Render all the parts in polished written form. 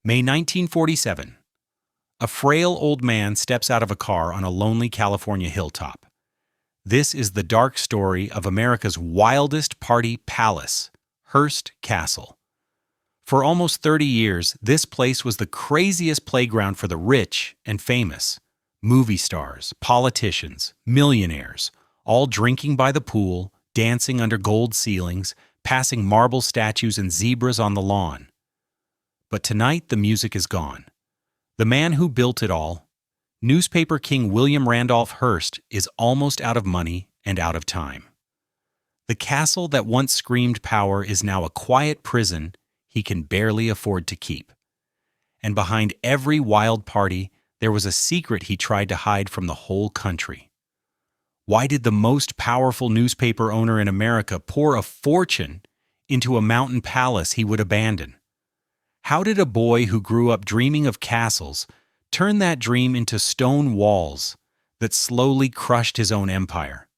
May 1947. A frail old man steps out of a car on a lonely California hilltop. This is the dark story of America's wildest party palace, Hearst Castle. For almost 30 years, this place was the craziest playground for the rich and famous. Movie stars, politicians, millionaires, all drinking by the pool, dancing under gold ceilings, passing marble statues and zebras on the lawn. But tonight the music is gone. The man who built it all, newspaper king William Randolph Hearst, is almost out of money and out of time. The castle that once screamed power is now a quiet prison he can barely afford to keep. And behind every wild party, there was a secret he tried to hide from the whole country. Why did the most powerful newspaper owner in America pour a fortune into a mountain palace he would abandon? How did a boy who grew up dreaming of castles turn that dream into stone walls that slowly crushed his own empire?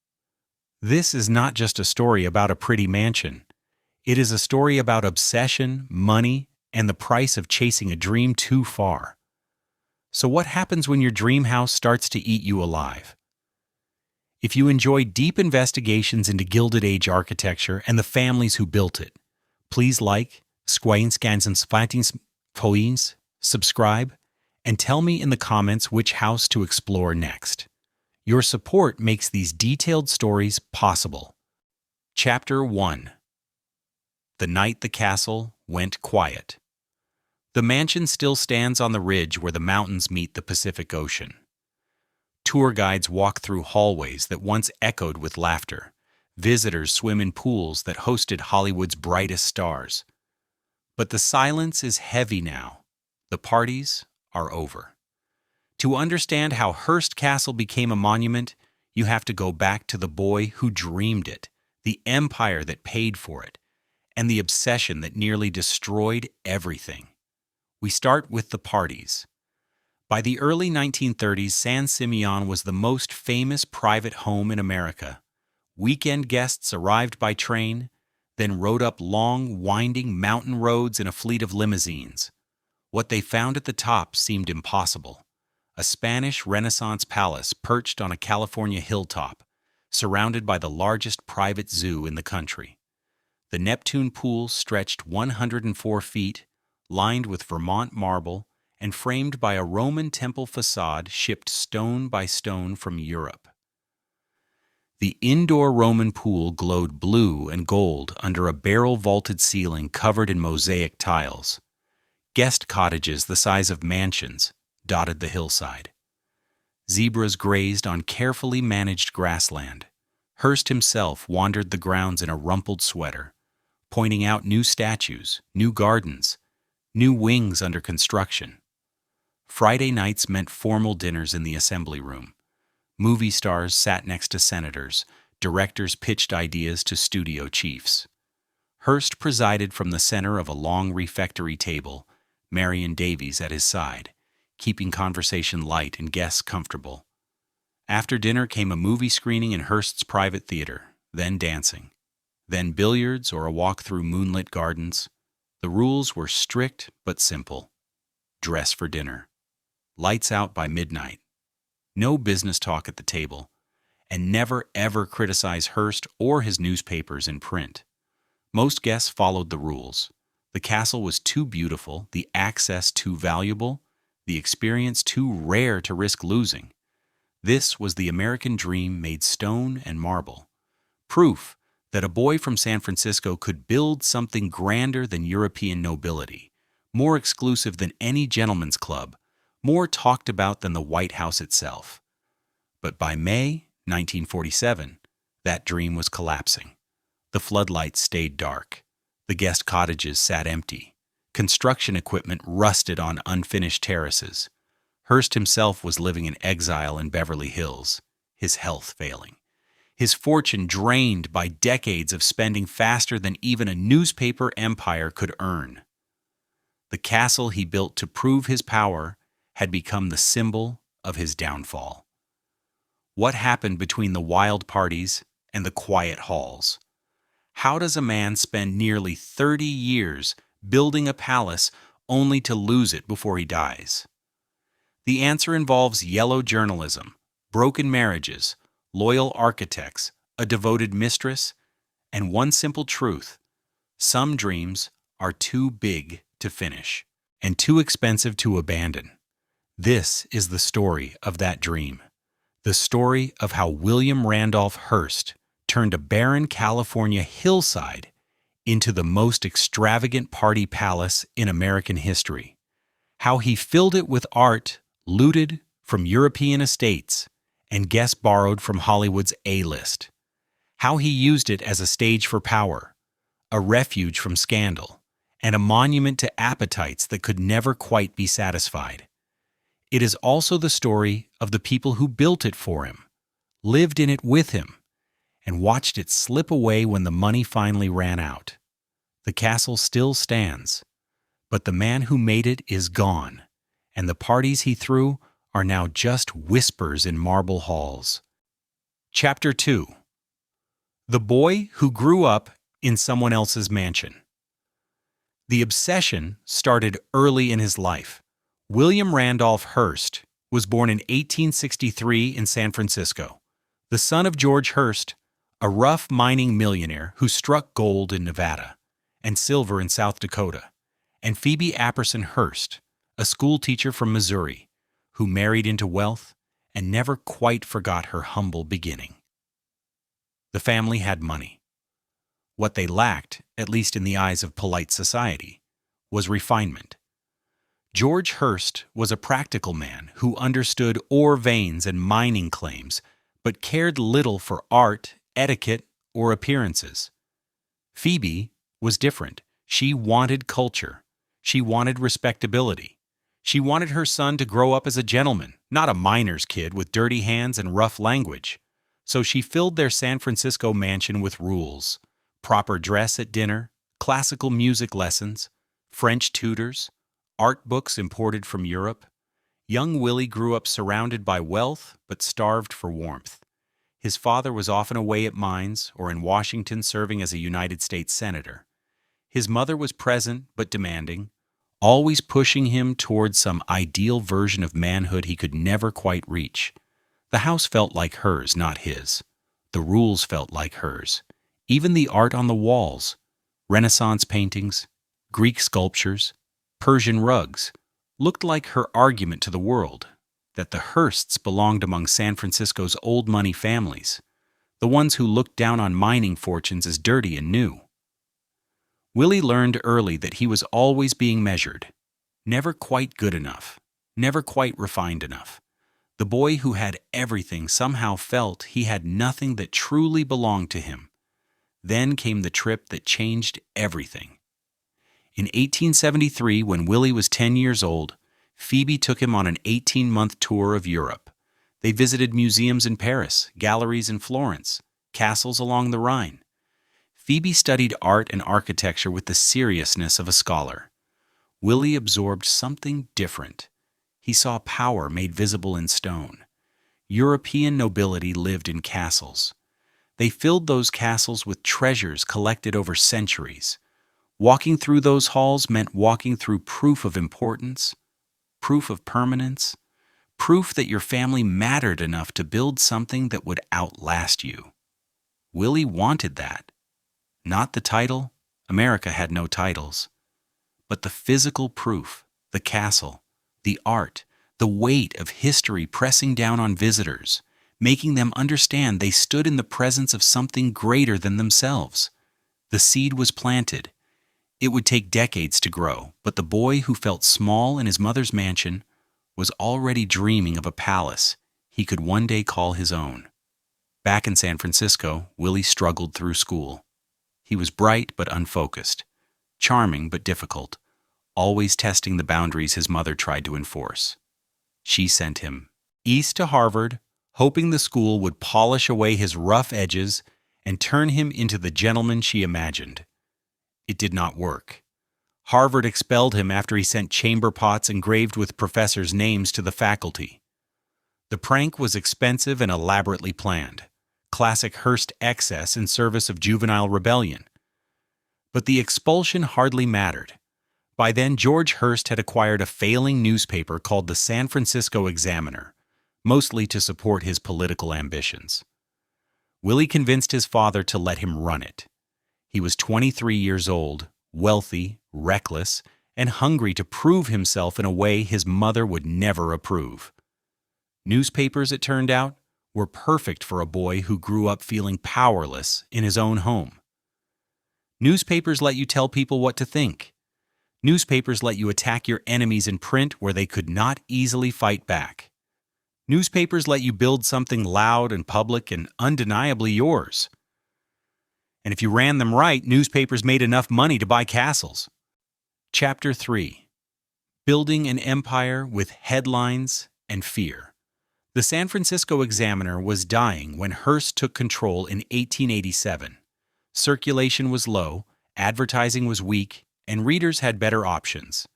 This is not just a story about a pretty mansion. It is a story about obsession, money, and the price of chasing a dream too far. So what happens when your dream house starts to eat you alive? If you enjoy deep investigations into Gilded Age architecture and the families who built it, please like, subscribe, and tell me in the comments which house to explore next. Your support makes these detailed stories possible. Chapter 1. The night the castle went quiet. The mansion still stands on the ridge where the mountains meet the Pacific Ocean. Tour guides walk through hallways that once echoed with laughter. Visitors swim in pools that hosted Hollywood's brightest stars. But the silence is heavy now. The parties are over. To understand how Hearst Castle became a monument, you have to go back to the boy who dreamed it, the empire that paid for it, and the obsession that nearly destroyed everything. We start with the parties. By the early 1930s, San Simeon was the most famous private home in America. Weekend guests arrived by train, then rode up long, winding mountain roads in a fleet of limousines. What they found at the top seemed impossible. A Spanish Renaissance palace perched on a California hilltop, surrounded by the largest private zoo in the country. The Neptune Pool stretched 104 feet, lined with Vermont marble, and framed by a Roman temple facade shipped stone by stone from Europe. The indoor Roman pool glowed blue and gold under a barrel-vaulted ceiling covered in mosaic tiles. Guest cottages the size of mansions dotted the hillside. Zebras grazed on carefully managed grassland. Hearst himself wandered the grounds in a rumpled sweater, pointing out new statues, new gardens, new wings under construction. Friday nights meant formal dinners in the assembly room. Movie stars sat next to senators, directors pitched ideas to studio chiefs. Hearst presided from the center of a long refectory table, Marion Davies at his side, keeping conversation light and guests comfortable. After dinner came a movie screening in Hearst's private theater, then dancing, then billiards or a walk through moonlit gardens. The rules were strict but simple. Dress for dinner. Lights out by midnight. No business talk at the table. And never ever criticize Hearst or his newspapers in print. Most guests followed the rules. The castle was too beautiful, the access too valuable, the experience too rare to risk losing. This was the American dream made stone and marble. Proof that a boy from San Francisco could build something grander than European nobility, more exclusive than any gentleman's club, more talked about than the White House itself. But by May 1947, that dream was collapsing. The floodlights stayed dark. The guest cottages sat empty. Construction equipment rusted on unfinished terraces. Hearst himself was living in exile in Beverly Hills, his health failing. His fortune drained by decades of spending faster than even a newspaper empire could earn. The castle he built to prove his power had become the symbol of his downfall. What happened between the wild parties and the quiet halls? How does a man spend nearly 30 years building a palace only to lose it before he dies? The answer involves yellow journalism, broken marriages, loyal architects, a devoted mistress, and one simple truth: some dreams are too big to finish and too expensive to abandon. This is the story of that dream. The story of how William Randolph Hearst turned a barren California hillside into the most extravagant party palace in American history. How he filled it with art looted from European estates and guests borrowed from Hollywood's A-list. How he used it as a stage for power, a refuge from scandal, and a monument to appetites that could never quite be satisfied. It is also the story of the people who built it for him, lived in it with him, and watched it slip away when the money finally ran out. The castle still stands, but the man who made it is gone, and the parties he threw are now just whispers in marble halls. Chapter 2. The Boy Who Grew Up in Someone Else's Mansion. The obsession started early in his life. William Randolph Hearst was born in 1863 in San Francisco, the son of George Hearst, a rough mining millionaire who struck gold in Nevada and silver in South Dakota, and Phoebe Apperson Hearst, a schoolteacher from Missouri, who married into wealth and never quite forgot her humble beginning. The family had money. What they lacked, at least in the eyes of polite society, was refinement. George Hearst was a practical man who understood ore veins and mining claims, but cared little for art, etiquette, or appearances. Phoebe was different. She wanted culture. She wanted respectability. She wanted her son to grow up as a gentleman, not a miner's kid with dirty hands and rough language. So she filled their San Francisco mansion with rules: proper dress at dinner, classical music lessons, French tutors, art books imported from Europe. Young Willie grew up surrounded by wealth but starved for warmth. His father was often away at mines or in Washington serving as a United States senator. His mother was present but demanding, always pushing him towards some ideal version of manhood he could never quite reach. The house felt like hers, not his. The rules felt like hers. Even the art on the walls, Renaissance paintings, Greek sculptures, Persian rugs, looked like her argument to the world that the Hearsts belonged among San Francisco's old money families, the ones who looked down on mining fortunes as dirty and new. Willie learned early that he was always being measured, never quite good enough, never quite refined enough. The boy who had everything somehow felt he had nothing that truly belonged to him. Then came the trip that changed everything. In 1873, when Willie was 10 years old, Phoebe took him on an 18-month tour of Europe. They visited museums in Paris, galleries in Florence, castles along the Rhine. Phoebe studied art and architecture with the seriousness of a scholar. Willie absorbed something different. He saw power made visible in stone. European nobility lived in castles. They filled those castles with treasures collected over centuries. Walking through those halls meant walking through proof of importance, proof of permanence, proof that your family mattered enough to build something that would outlast you. Willie wanted that. Not the title. America had no titles. But the physical proof, the castle, the art, the weight of history pressing down on visitors, making them understand they stood in the presence of something greater than themselves. The seed was planted. It would take decades to grow, but the boy who felt small in his mother's mansion was already dreaming of a palace he could one day call his own. Back in San Francisco, Willie struggled through school. He was bright but unfocused, charming but difficult, always testing the boundaries his mother tried to enforce. She sent him east to Harvard, hoping the school would polish away his rough edges and turn him into the gentleman she imagined. It did not work. Harvard expelled him after he sent chamber pots engraved with professors' names to the faculty. The prank was expensive and elaborately planned, classic Hearst excess in service of juvenile rebellion. But the expulsion hardly mattered. By then, George Hearst had acquired a failing newspaper called the San Francisco Examiner, mostly to support his political ambitions. Willie convinced his father to let him run it. He was 23 years old, wealthy, reckless, and hungry to prove himself in a way his mother would never approve. Newspapers, it turned out, were perfect for a boy who grew up feeling powerless in his own home. Newspapers let you tell people what to think. Newspapers let you attack your enemies in print where they could not easily fight back. Newspapers let you build something loud and public and undeniably yours. And if you ran them right, newspapers made enough money to buy castles. Chapter 3. Building an Empire with Headlines and Fear. The San Francisco Examiner was dying when Hearst took control in 1887. Circulation was low, advertising was weak, and readers had better options.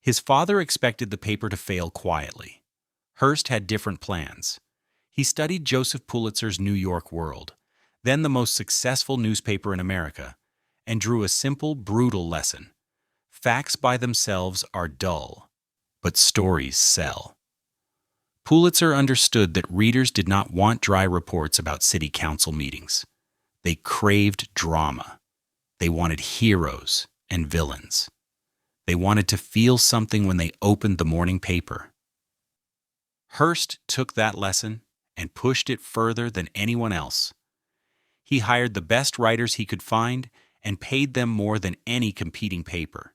His father expected the paper to fail quietly. Hearst had different plans. He studied Joseph Pulitzer's New York World, then the most successful newspaper in America, and drew a simple, brutal lesson. Facts by themselves are dull, but stories sell. Pulitzer understood that readers did not want dry reports about city council meetings. They craved drama. They wanted heroes and villains. They wanted to feel something when they opened the morning paper. Hearst took that lesson and pushed it further than anyone else. He hired the best writers he could find and paid them more than any competing paper.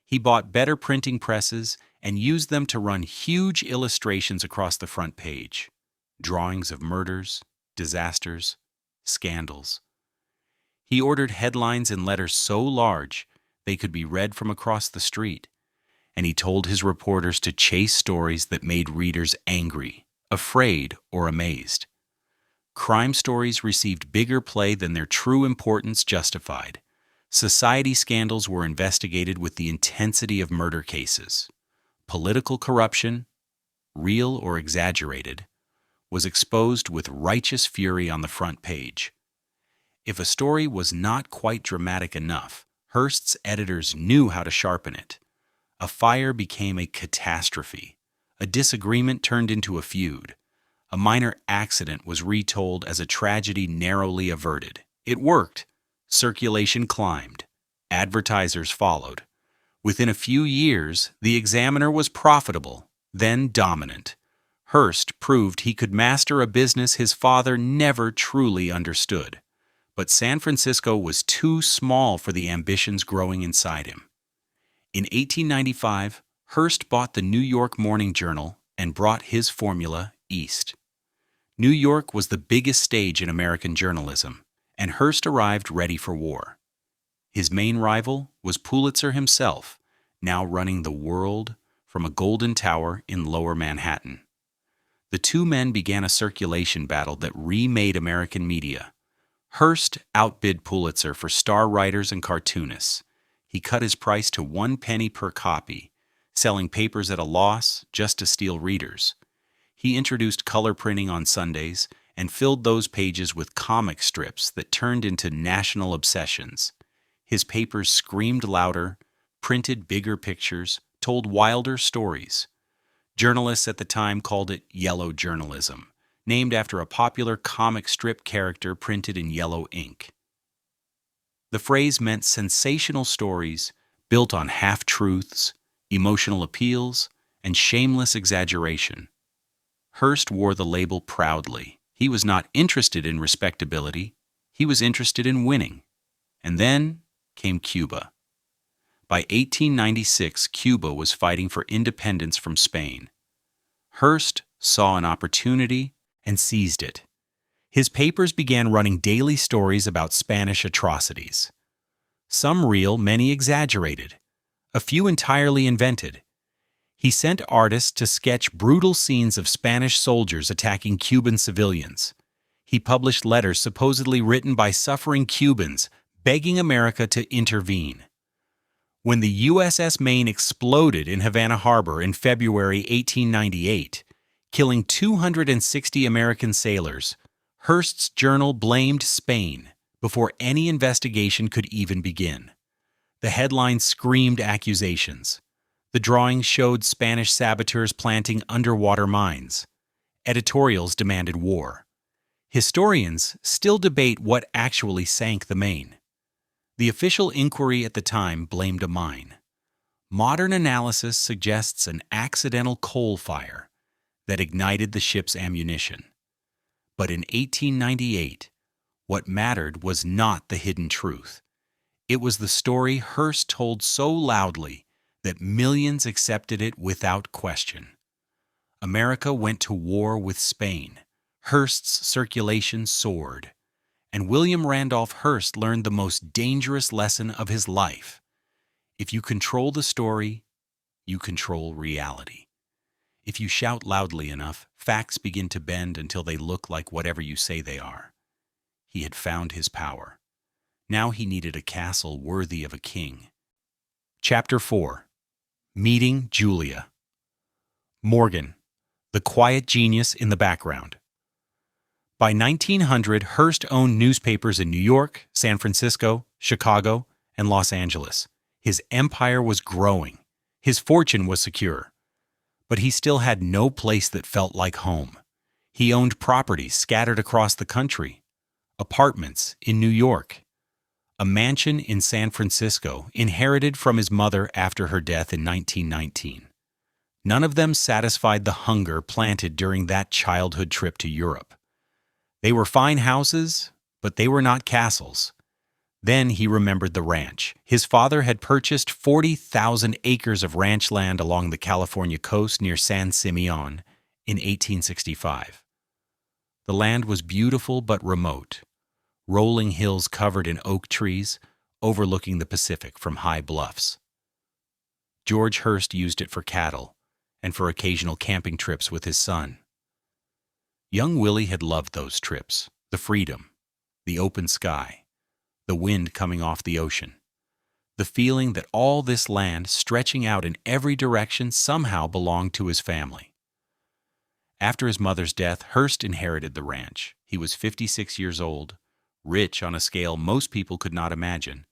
He bought better printing presses and used them to run huge illustrations across the front page, drawings of murders, disasters, scandals. He ordered headlines in letters so large they could be read from across the street, and he told his reporters to chase stories that made readers angry, afraid, or amazed. Crime stories received bigger play than their true importance justified. Society scandals were investigated with the intensity of murder cases. Political corruption, real or exaggerated, was exposed with righteous fury on the front page. If a story was not quite dramatic enough, Hearst's editors knew how to sharpen it. A fire became a catastrophe. A disagreement turned into a feud. A minor accident was retold as a tragedy narrowly averted. It worked. Circulation climbed. Advertisers followed. Within a few years, the Examiner was profitable, then dominant. Hearst proved he could master a business his father never truly understood. But San Francisco was too small for the ambitions growing inside him. In 1895, Hearst bought the New York Morning Journal and brought his formula east. New York was the biggest stage in American journalism, and Hearst arrived ready for war. His main rival was Pulitzer himself, now running the world from a golden tower in Lower Manhattan. The two men began a circulation battle that remade American media. Hearst outbid Pulitzer for star writers and cartoonists. He cut his price to 1 penny per copy, selling papers at a loss just to steal readers. He introduced color printing on Sundays and filled those pages with comic strips that turned into national obsessions. His papers screamed louder, printed bigger pictures, told wilder stories. Journalists at the time called it yellow journalism, named after a popular comic strip character printed in yellow ink. The phrase meant sensational stories built on half-truths, emotional appeals, and shameless exaggeration. Hearst wore the label proudly. He was not interested in respectability. He was interested in winning. And then came Cuba. By 1896, Cuba was fighting for independence from Spain. Hearst saw an opportunity and seized it. His papers began running daily stories about Spanish atrocities. Some real, many exaggerated. A few entirely invented. He sent artists to sketch brutal scenes of Spanish soldiers attacking Cuban civilians. He published letters supposedly written by suffering Cubans, begging America to intervene. When the USS Maine exploded in Havana Harbor in February 1898, killing 260 American sailors, Hearst's journal blamed Spain before any investigation could even begin. The headlines screamed accusations. The drawings showed Spanish saboteurs planting underwater mines. Editorials demanded war. Historians still debate what actually sank the Maine. The official inquiry at the time blamed a mine. Modern analysis suggests an accidental coal fire that ignited the ship's ammunition. But in 1898, what mattered was not the hidden truth. It was the story Hearst told so loudly that millions accepted it without question. America went to war with Spain. Hearst's circulation soared. And William Randolph Hearst learned the most dangerous lesson of his life. If you control the story, you control reality. If you shout loudly enough, facts begin to bend until they look like whatever you say they are. He had found his power. Now he needed a castle worthy of a king. Chapter 4. Meeting Julia. Morgan, the quiet genius in the background. By 1900, Hearst owned newspapers in New York, San Francisco, Chicago, and Los Angeles. His empire was growing. His fortune was secure. But he still had no place that felt like home. He owned properties scattered across the country, apartments in New York, a mansion in San Francisco inherited from his mother after her death in 1919. None of them satisfied the hunger planted during that childhood trip to Europe. They were fine houses, but they were not castles. Then he remembered the ranch. His father had purchased 40,000 acres of ranch land along the California coast near San Simeon in 1865. The land was beautiful but remote, rolling hills covered in oak trees, overlooking the Pacific from high bluffs. George Hearst used it for cattle and for occasional camping trips with his son. Young Willie had loved those trips, the freedom, the open sky, the wind coming off the ocean, the feeling that all this land stretching out in every direction somehow belonged to his family. After his mother's death, Hearst inherited the ranch. He was 56 years old, rich on a scale most people could not imagine,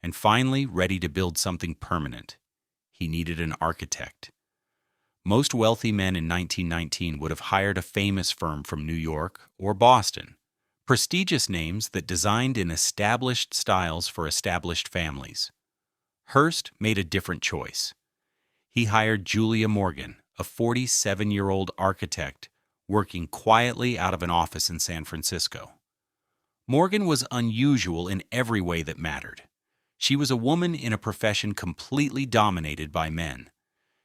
and finally ready to build something permanent. He needed an architect. Most wealthy men in 1919 would have hired a famous firm from New York or Boston, prestigious names that designed in established styles for established families. Hearst made a different choice. He hired Julia Morgan, a 47-year-old architect working quietly out of an office in San Francisco. Morgan was unusual in every way that mattered. She was a woman in a profession completely dominated by men.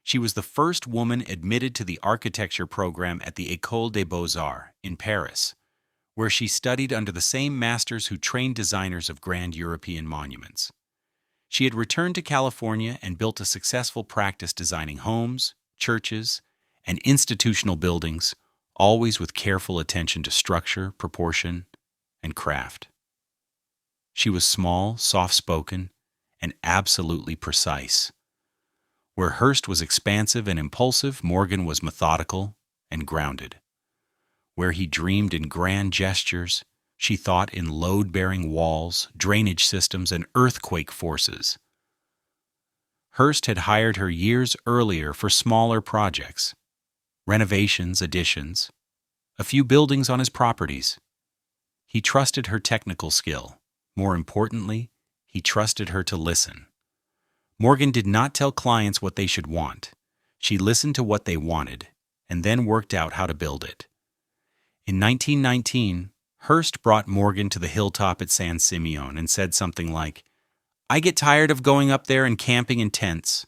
She was the first woman admitted to the architecture program at the École des Beaux-Arts in Paris, where she studied under the same masters who trained designers of grand European monuments. She had returned to California and built a successful practice designing homes, churches, and institutional buildings, always with careful attention to structure, proportion, and craft. She was small, soft-spoken, and absolutely precise. Where Hearst was expansive and impulsive, Morgan was methodical and grounded. Where he dreamed in grand gestures, she thought in load-bearing walls, drainage systems, and earthquake forces. Hearst had hired her years earlier for smaller projects, renovations, additions, a few buildings on his properties. He trusted her technical skill. More importantly, he trusted her to listen. Morgan did not tell clients what they should want. She listened to what they wanted, and then worked out how to build it. In 1919, Hearst brought Morgan to the hilltop at San Simeon and said something like, "I get tired of going up there and camping in tents.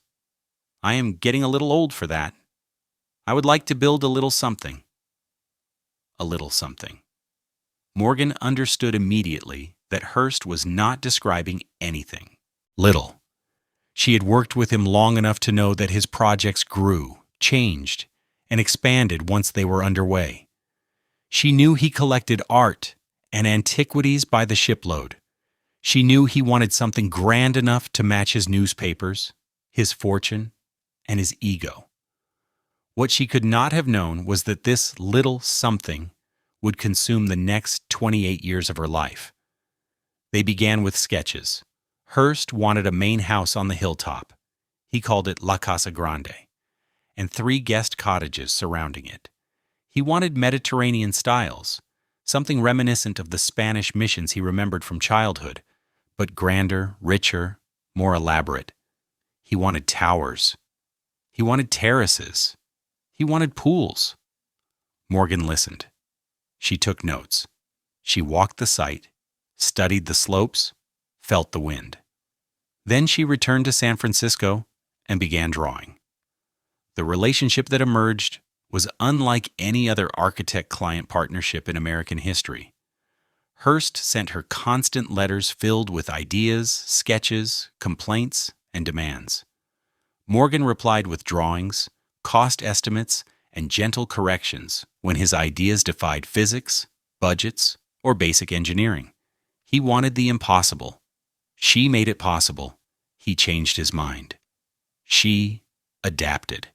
I am getting a little old for that. I would like to build a little something." A little something. Morgan understood immediately that Hearst was not describing anything little. She had worked with him long enough to know that his projects grew, changed, and expanded once they were underway. She knew he collected art and antiquities by the shipload. She knew he wanted something grand enough to match his newspapers, his fortune, and his ego. What she could not have known was that this little something would consume the next 28 years of her life. They began with sketches. Hearst wanted a main house on the hilltop. He called it La Casa Grande, and 3 guest cottages surrounding it. He wanted Mediterranean styles, something reminiscent of the Spanish missions he remembered from childhood, but grander, richer, more elaborate. He wanted towers. He wanted terraces. He wanted pools. Morgan listened. She took notes. She walked the site, studied the slopes, felt the wind. Then she returned to San Francisco and began drawing. The relationship that emerged was unlike any other architect-client partnership in American history. Hearst sent her constant letters filled with ideas, sketches, complaints, and demands. Morgan replied with drawings, cost estimates, and gentle corrections when his ideas defied physics, budgets, or basic engineering. He wanted the impossible. She made it possible. He changed his mind. She adapted.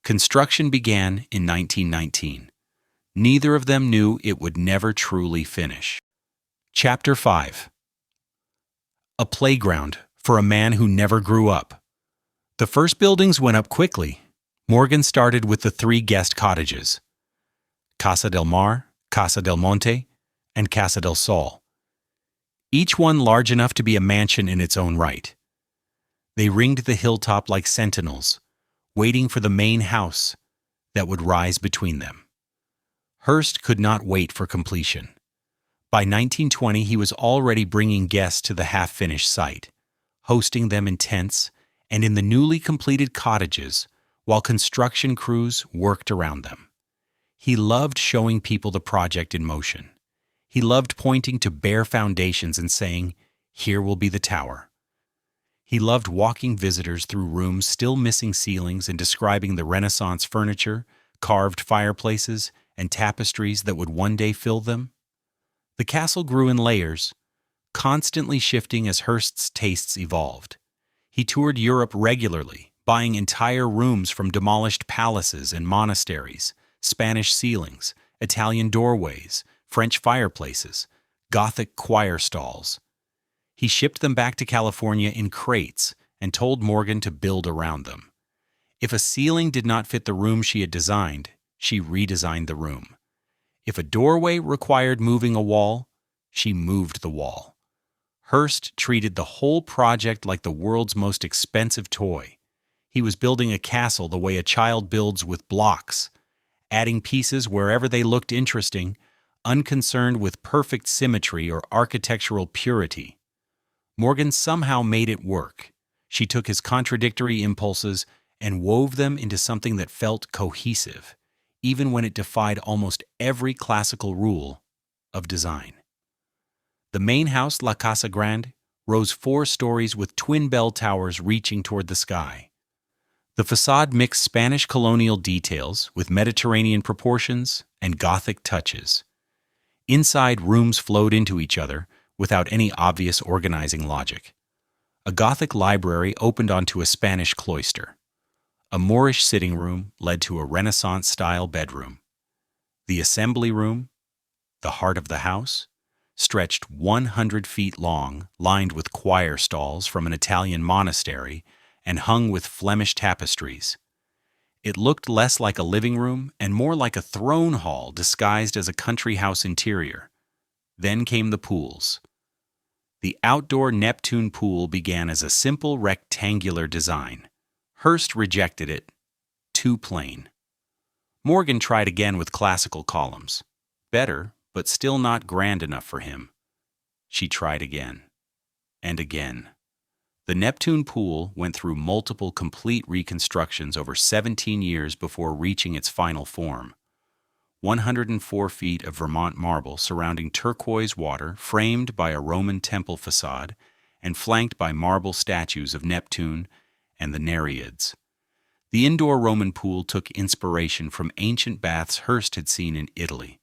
Construction began in 1919. Neither of them knew it would never truly finish. Chapter 5. A playground for a man who never grew up. The first buildings went up quickly. Morgan started with the 3 guest cottages: Casa del Mar, Casa del Monte, and Casa del Sol, each one large enough to be a mansion in its own right. They ringed the hilltop like sentinels, waiting for the main house that would rise between them. Hearst could not wait for completion. By 1920, he was already bringing guests to the half-finished site, hosting them in tents and in the newly completed cottages while construction crews worked around them. He loved showing people the project in motion. He loved pointing to bare foundations and saying, "Here will be the tower." He loved walking visitors through rooms still missing ceilings and describing the Renaissance furniture, carved fireplaces, and tapestries that would one day fill them. The castle grew in layers, constantly shifting as Hearst's tastes evolved. He toured Europe regularly, buying entire rooms from demolished palaces and monasteries, Spanish ceilings, Italian doorways, French fireplaces, Gothic choir stalls. He shipped them back to California in crates and told Morgan to build around them. If a ceiling did not fit the room she had designed, she redesigned the room. If a doorway required moving a wall, she moved the wall. Hearst treated the whole project like the world's most expensive toy. He was building a castle the way a child builds with blocks, adding pieces wherever they looked interesting, unconcerned with perfect symmetry or architectural purity. Morgan somehow made it work. She took his contradictory impulses and wove them into something that felt cohesive, even when it defied almost every classical rule of design. The main house, La Casa Grande, rose 4 stories with twin bell towers reaching toward the sky. The facade mixed Spanish colonial details with Mediterranean proportions and Gothic touches. Inside, rooms flowed into each other without any obvious organizing logic. A Gothic library opened onto a Spanish cloister. A Moorish sitting room led to a Renaissance-style bedroom. The assembly room, the heart of the house, stretched 100 feet long, lined with choir stalls from an Italian monastery and hung with Flemish tapestries. It looked less like a living room and more like a throne hall disguised as a country house interior. Then came the pools. The outdoor Neptune Pool began as a simple rectangular design. Hearst rejected it. Too plain. Morgan tried again with classical columns. Better, but still not grand enough for him. She tried again. And again. The Neptune Pool went through multiple complete reconstructions over 17 years before reaching its final form. 104 feet of Vermont marble surrounding turquoise water framed by a Roman temple facade and flanked by marble statues of Neptune and the Nereids. The indoor Roman pool took inspiration from ancient baths Hearst had seen in Italy.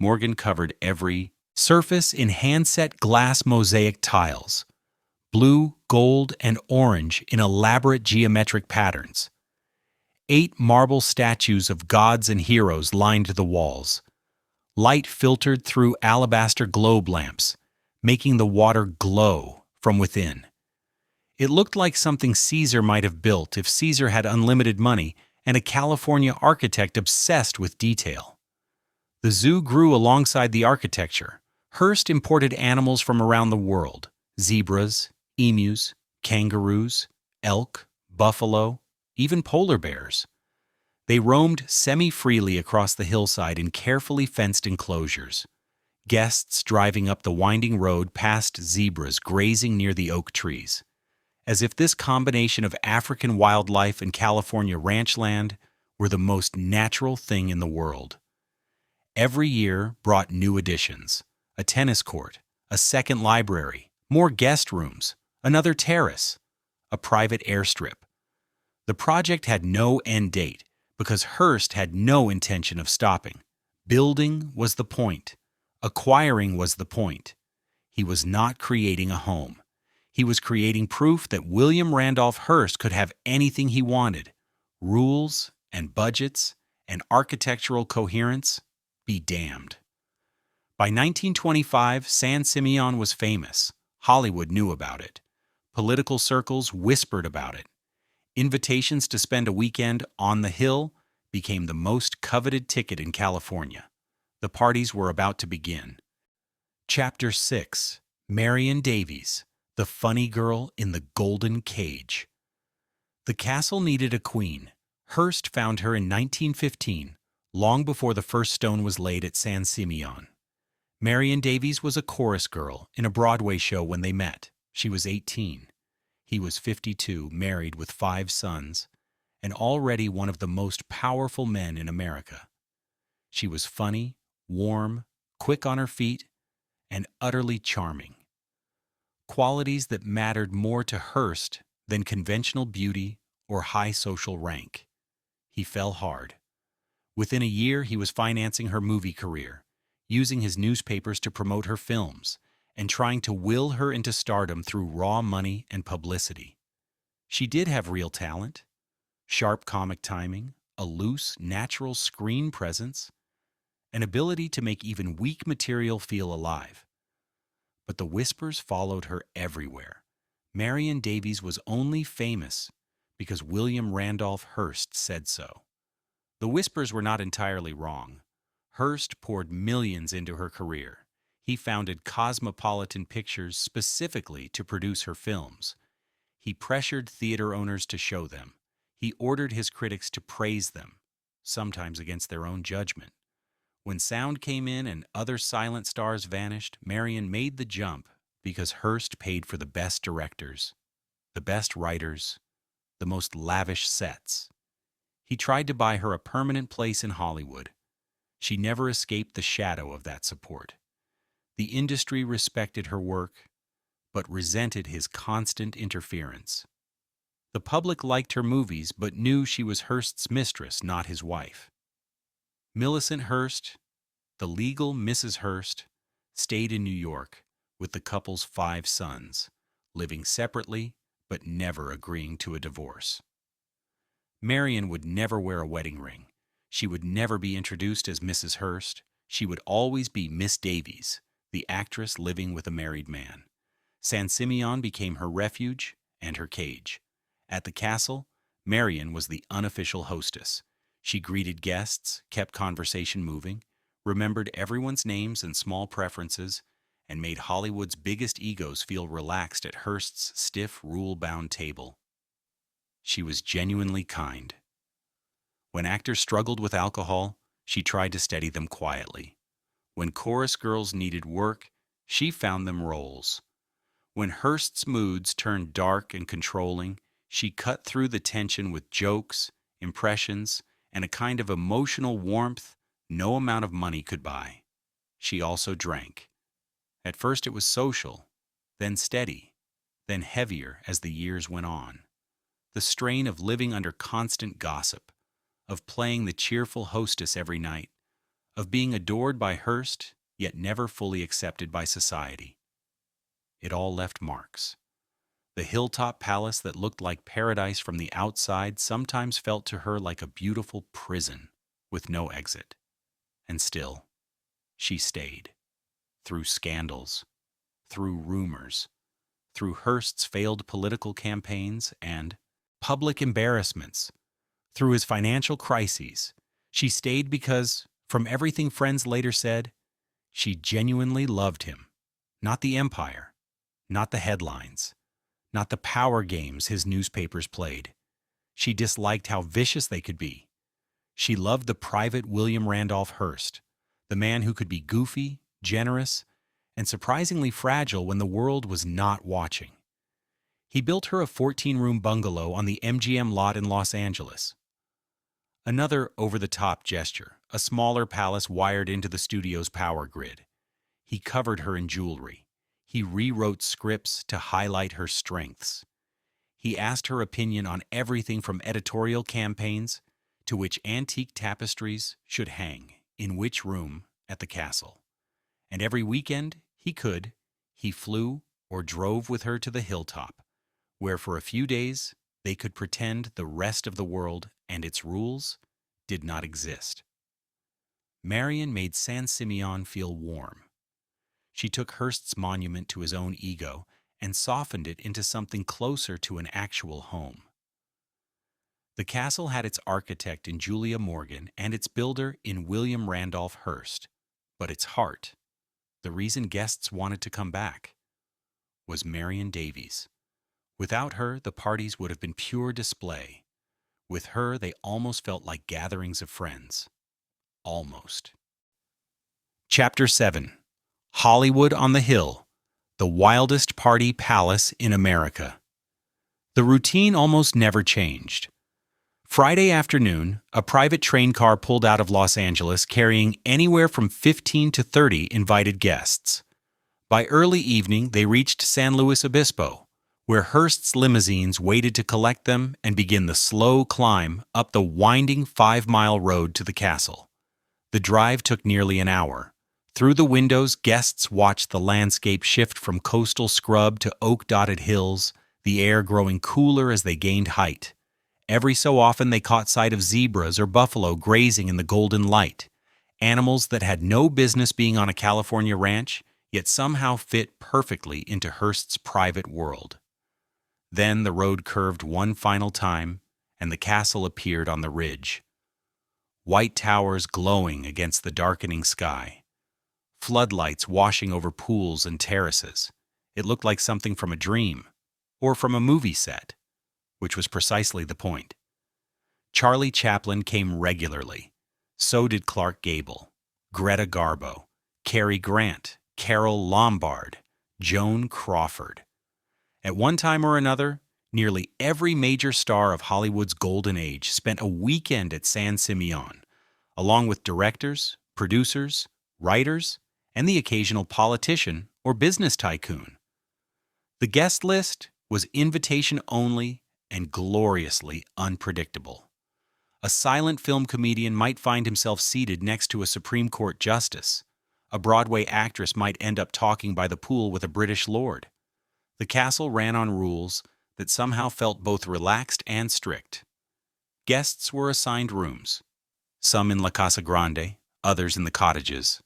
Morgan covered every surface in hand-set glass mosaic tiles, blue, gold, and orange in elaborate geometric patterns. 8 marble statues of gods and heroes lined the walls. Light filtered through alabaster globe lamps, making the water glow from within. It looked like something Caesar might have built if Caesar had unlimited money and a California architect obsessed with detail. The zoo grew alongside the architecture. Hearst imported animals from around the world: zebras, emus, kangaroos, elk, buffalo, even polar bears. They roamed semi-freely across the hillside in carefully fenced enclosures. Guests driving up the winding road passed zebras grazing near the oak trees, as if this combination of African wildlife and California ranch land were the most natural thing in the world. Every year brought new additions: a tennis court, a second library, more guest rooms, another terrace, a private airstrip. The project had no end date because Hearst had no intention of stopping. Building was the point. Acquiring was the point. He was not creating a home. He was creating proof that William Randolph Hearst could have anything he wanted: rules and budgets and architectural coherence be damned. By 1925, San Simeon was famous. Hollywood knew about it. Political circles whispered about it. Invitations to spend a weekend on the Hill became the most coveted ticket in California. The parties were about to begin. Chapter 6: Marian Davies, the funny girl in the golden cage. The castle needed a queen. Hearst found her in 1915, long before the first stone was laid at San Simeon. Marian Davies was a chorus girl in a Broadway show when they met. She was 18. He was 52, married with 5 sons, and already one of the most powerful men in America. She was funny, warm, quick on her feet, and utterly charming. Qualities that mattered more to Hearst than conventional beauty or high social rank. He fell hard. Within a year, he was financing her movie career, using his newspapers to promote her films, and trying to will her into stardom through raw money and publicity. She did have real talent: sharp comic timing, a loose, natural screen presence, an ability to make even weak material feel alive. But the whispers followed her everywhere. Marian Davies was only famous because William Randolph Hearst said so. The whispers were not entirely wrong. Hearst poured millions into her career. He founded Cosmopolitan Pictures specifically to produce her films. He pressured theater owners to show them. He ordered his critics to praise them, sometimes against their own judgment. When sound came in and other silent stars vanished, Marian made the jump because Hearst paid for the best directors, the best writers, the most lavish sets. He tried to buy her a permanent place in Hollywood. She never escaped the shadow of that support. The industry respected her work, but resented his constant interference. The public liked her movies, but knew she was Hearst's mistress, not his wife. Millicent Hearst, the legal Mrs. Hearst, stayed in New York with the couple's 5 sons, living separately but never agreeing to a divorce. Marian would never wear a wedding ring. She would never be introduced as Mrs. Hearst. She would always be Miss Davies, the actress living with a married man. San Simeon became her refuge and her cage. At the castle, Marian was the unofficial hostess. She greeted guests, kept conversation moving, remembered everyone's names and small preferences, and made Hollywood's biggest egos feel relaxed at Hearst's stiff, rule-bound table. She was genuinely kind. When actors struggled with alcohol, she tried to steady them quietly. When chorus girls needed work, she found them roles. When Hearst's moods turned dark and controlling, she cut through the tension with jokes, impressions, and a kind of emotional warmth no amount of money could buy. She also drank. At first it was social, then steady, then heavier as the years went on. The strain of living under constant gossip, of playing the cheerful hostess every night, of being adored by Hearst, yet never fully accepted by society. It all left marks. The hilltop palace that looked like paradise from the outside sometimes felt to her like a beautiful prison with no exit. And still, she stayed. Through scandals, through rumors, through Hearst's failed political campaigns and public embarrassments, through his financial crises. She stayed because, from everything friends later said, she genuinely loved him. Not the empire, not the headlines, not the power games his newspapers played. She disliked how vicious they could be. She loved the private William Randolph Hearst, the man who could be goofy, generous, and surprisingly fragile when the world was not watching. He built her a 14-room bungalow on the MGM lot in Los Angeles. Another over-the-top gesture, a smaller palace wired into the studio's power grid. He covered her in jewelry. He rewrote scripts to highlight her strengths. He asked her opinion on everything from editorial campaigns to which antique tapestries should hang in which room at the castle. And every weekend he flew or drove with her to the hilltop, where for a few days they could pretend the rest of the world and its rules did not exist. Marion made San Simeon feel warm. She took Hearst's monument to his own ego and softened it into something closer to an actual home. The castle had its architect in Julia Morgan and its builder in William Randolph Hearst, but its heart, the reason guests wanted to come back, was Marian Davies. Without her, the parties would have been pure display. With her, they almost felt like gatherings of friends. Almost. Chapter 7. Hollywood on the Hill, the wildest party palace in America. The routine almost never changed. Friday afternoon, a private train car pulled out of Los Angeles carrying anywhere from 15 to 30 invited guests. By early evening, they reached San Luis Obispo, where Hearst's limousines waited to collect them and begin the slow climb up the winding 5-mile road to the castle. The drive took nearly an hour. Through the windows, guests watched the landscape shift from coastal scrub to oak-dotted hills, the air growing cooler as they gained height. Every so often they caught sight of zebras or buffalo grazing in the golden light, animals that had no business being on a California ranch, yet somehow fit perfectly into Hearst's private world. Then the road curved one final time, and the castle appeared on the ridge. White towers glowing against the darkening sky. Floodlights washing over pools and terraces. It looked like something from a dream, or from a movie set, which was precisely the point. Charlie Chaplin came regularly. So did Clark Gable, Greta Garbo, Cary Grant, Carole Lombard, Joan Crawford. At one time or another, nearly every major star of Hollywood's golden age spent a weekend at San Simeon, along with directors, producers, writers, and the occasional politician or business tycoon. The guest list was invitation only and gloriously unpredictable. A silent film comedian might find himself seated next to a Supreme Court justice. A Broadway actress might end up talking by the pool with a British lord. The castle ran on rules that somehow felt both relaxed and strict. Guests were assigned rooms, some in La Casa Grande, others in the cottages,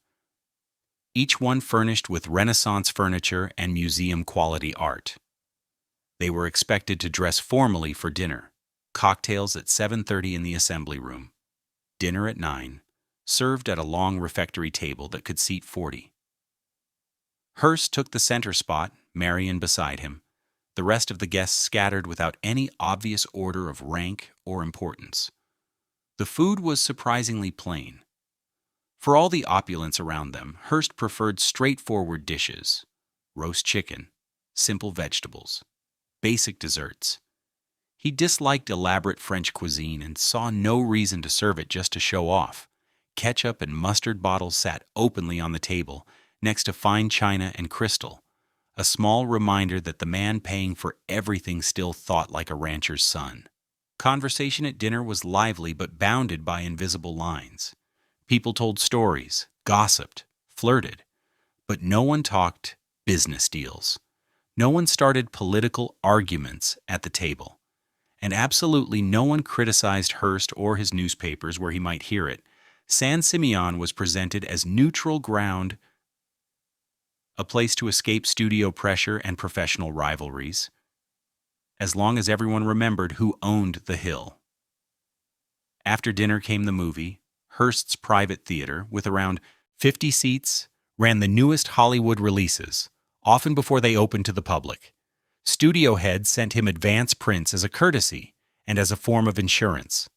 each one furnished with Renaissance furniture and museum-quality art. They were expected to dress formally for dinner, cocktails at 7:30 in the assembly room, dinner at 9, served at a long refectory table that could seat 40. Hearst took the center spot, Marion beside him, the rest of the guests scattered without any obvious order of rank or importance. The food was surprisingly plain. For all the opulence around them, Hearst preferred straightforward dishes, roast chicken, simple vegetables, basic desserts. He disliked elaborate French cuisine and saw no reason to serve it just to show off. Ketchup and mustard bottles sat openly on the table, next to fine china and crystal, a small reminder that the man paying for everything still thought like a rancher's son. Conversation at dinner was lively but bounded by invisible lines. People told stories, gossiped, flirted, but no one talked business deals. No one started political arguments at the table. And absolutely no one criticized Hearst or his newspapers where he might hear it. San Simeon was presented as neutral ground a place to escape studio pressure and professional rivalries, as long as everyone remembered who owned the hill. After dinner came the movie. Hearst's private theater, with around 50 seats, ran the newest Hollywood releases, often before they opened to the public. Studio heads sent him advance prints as a courtesy and as a form of insurance.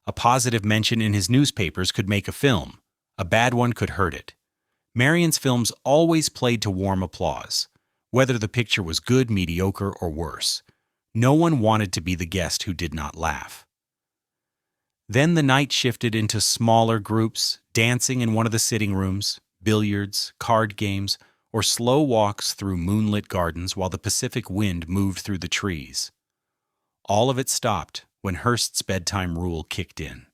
A positive mention in his newspapers could make a film. A bad one could hurt it. Marion's films always played to warm applause, whether the picture was good, mediocre, or worse. No one wanted to be the guest who did not laugh. Then the night shifted into smaller groups, dancing in one of the sitting rooms, billiards, card games, or slow walks through moonlit gardens while the Pacific wind moved through the trees. All of it stopped when Hearst's bedtime rule kicked in.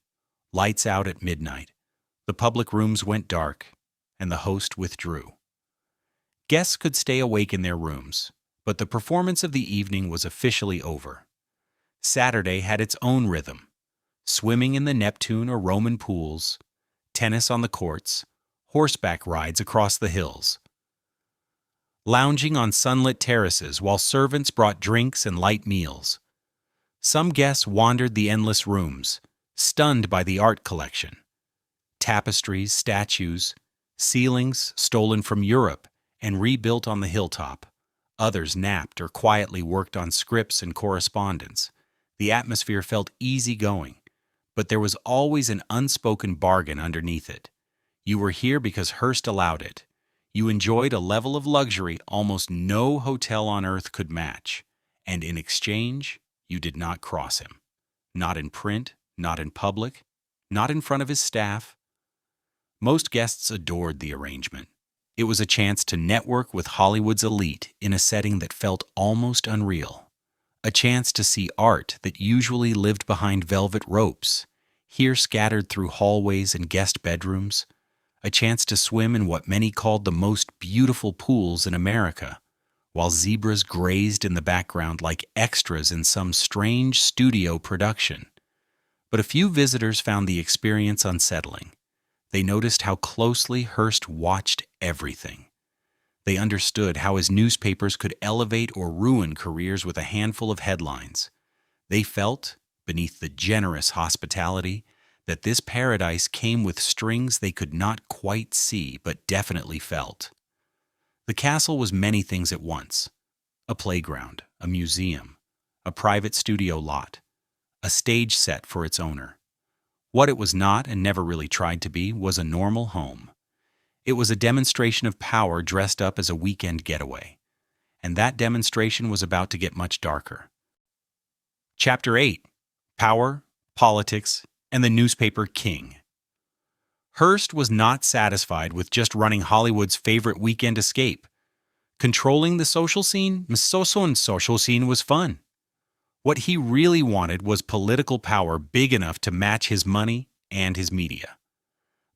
Lights out at midnight. The public rooms went dark, and the host withdrew. Guests could stay awake in their rooms, but the performance of the evening was officially over. Saturday had its own rhythm. Swimming in the Neptune or Roman pools, tennis on the courts, horseback rides across the hills. Lounging on sunlit terraces while servants brought drinks and light meals. Some guests wandered the endless rooms, stunned by the art collection. Tapestries, statues, ceilings stolen from Europe and rebuilt on the hilltop. Others napped or quietly worked on scripts and correspondence. The atmosphere felt easygoing, but there was always an unspoken bargain underneath it. You were here because Hearst allowed it. You enjoyed a level of luxury almost no hotel on earth could match, and in exchange, you did not cross him. Not in print, not in public, not in front of his staff. Most guests adored the arrangement. It was a chance to network with Hollywood's elite in a setting that felt almost unreal. A chance to see art that usually lived behind velvet ropes, here scattered through hallways and guest bedrooms. A chance to swim in what many called the most beautiful pools in America, while zebras grazed in the background like extras in some strange studio production. But a few visitors found the experience unsettling. They noticed how closely Hearst watched everything. They understood how his newspapers could elevate or ruin careers with a handful of headlines. They felt, beneath the generous hospitality, that this paradise came with strings they could not quite see but definitely felt. The castle was many things at once: a playground, a museum, a private studio lot, a stage set for its owner. What it was not, and never really tried to be, was a normal home. It was a demonstration of power dressed up as a weekend getaway. And that demonstration was about to get much darker. Chapter 8: Power, Politics, and the Newspaper King. Hearst was not satisfied with just running Hollywood's favorite weekend escape. Controlling the social scene was fun. What he really wanted was political power big enough to match his money and his media.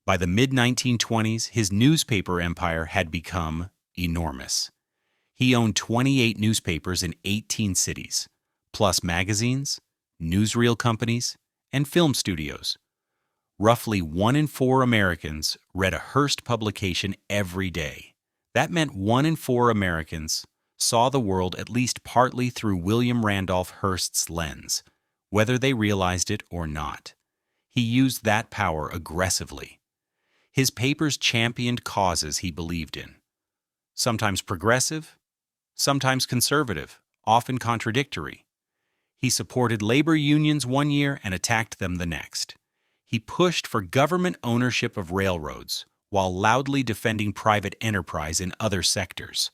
By the mid-1920s, his newspaper empire had become enormous. He owned 28 newspapers in 18 cities, plus magazines, newsreel companies, and film studios. Roughly 1 in 4 Americans read a Hearst publication every day. That meant 1 in 4 Americans saw the world at least partly through William Randolph Hearst's lens, whether they realized it or not. He used that power aggressively. His papers championed causes he believed in. Sometimes progressive, sometimes conservative, often contradictory. He supported labor unions one year and attacked them the next. He pushed for government ownership of railroads while loudly defending private enterprise in other sectors.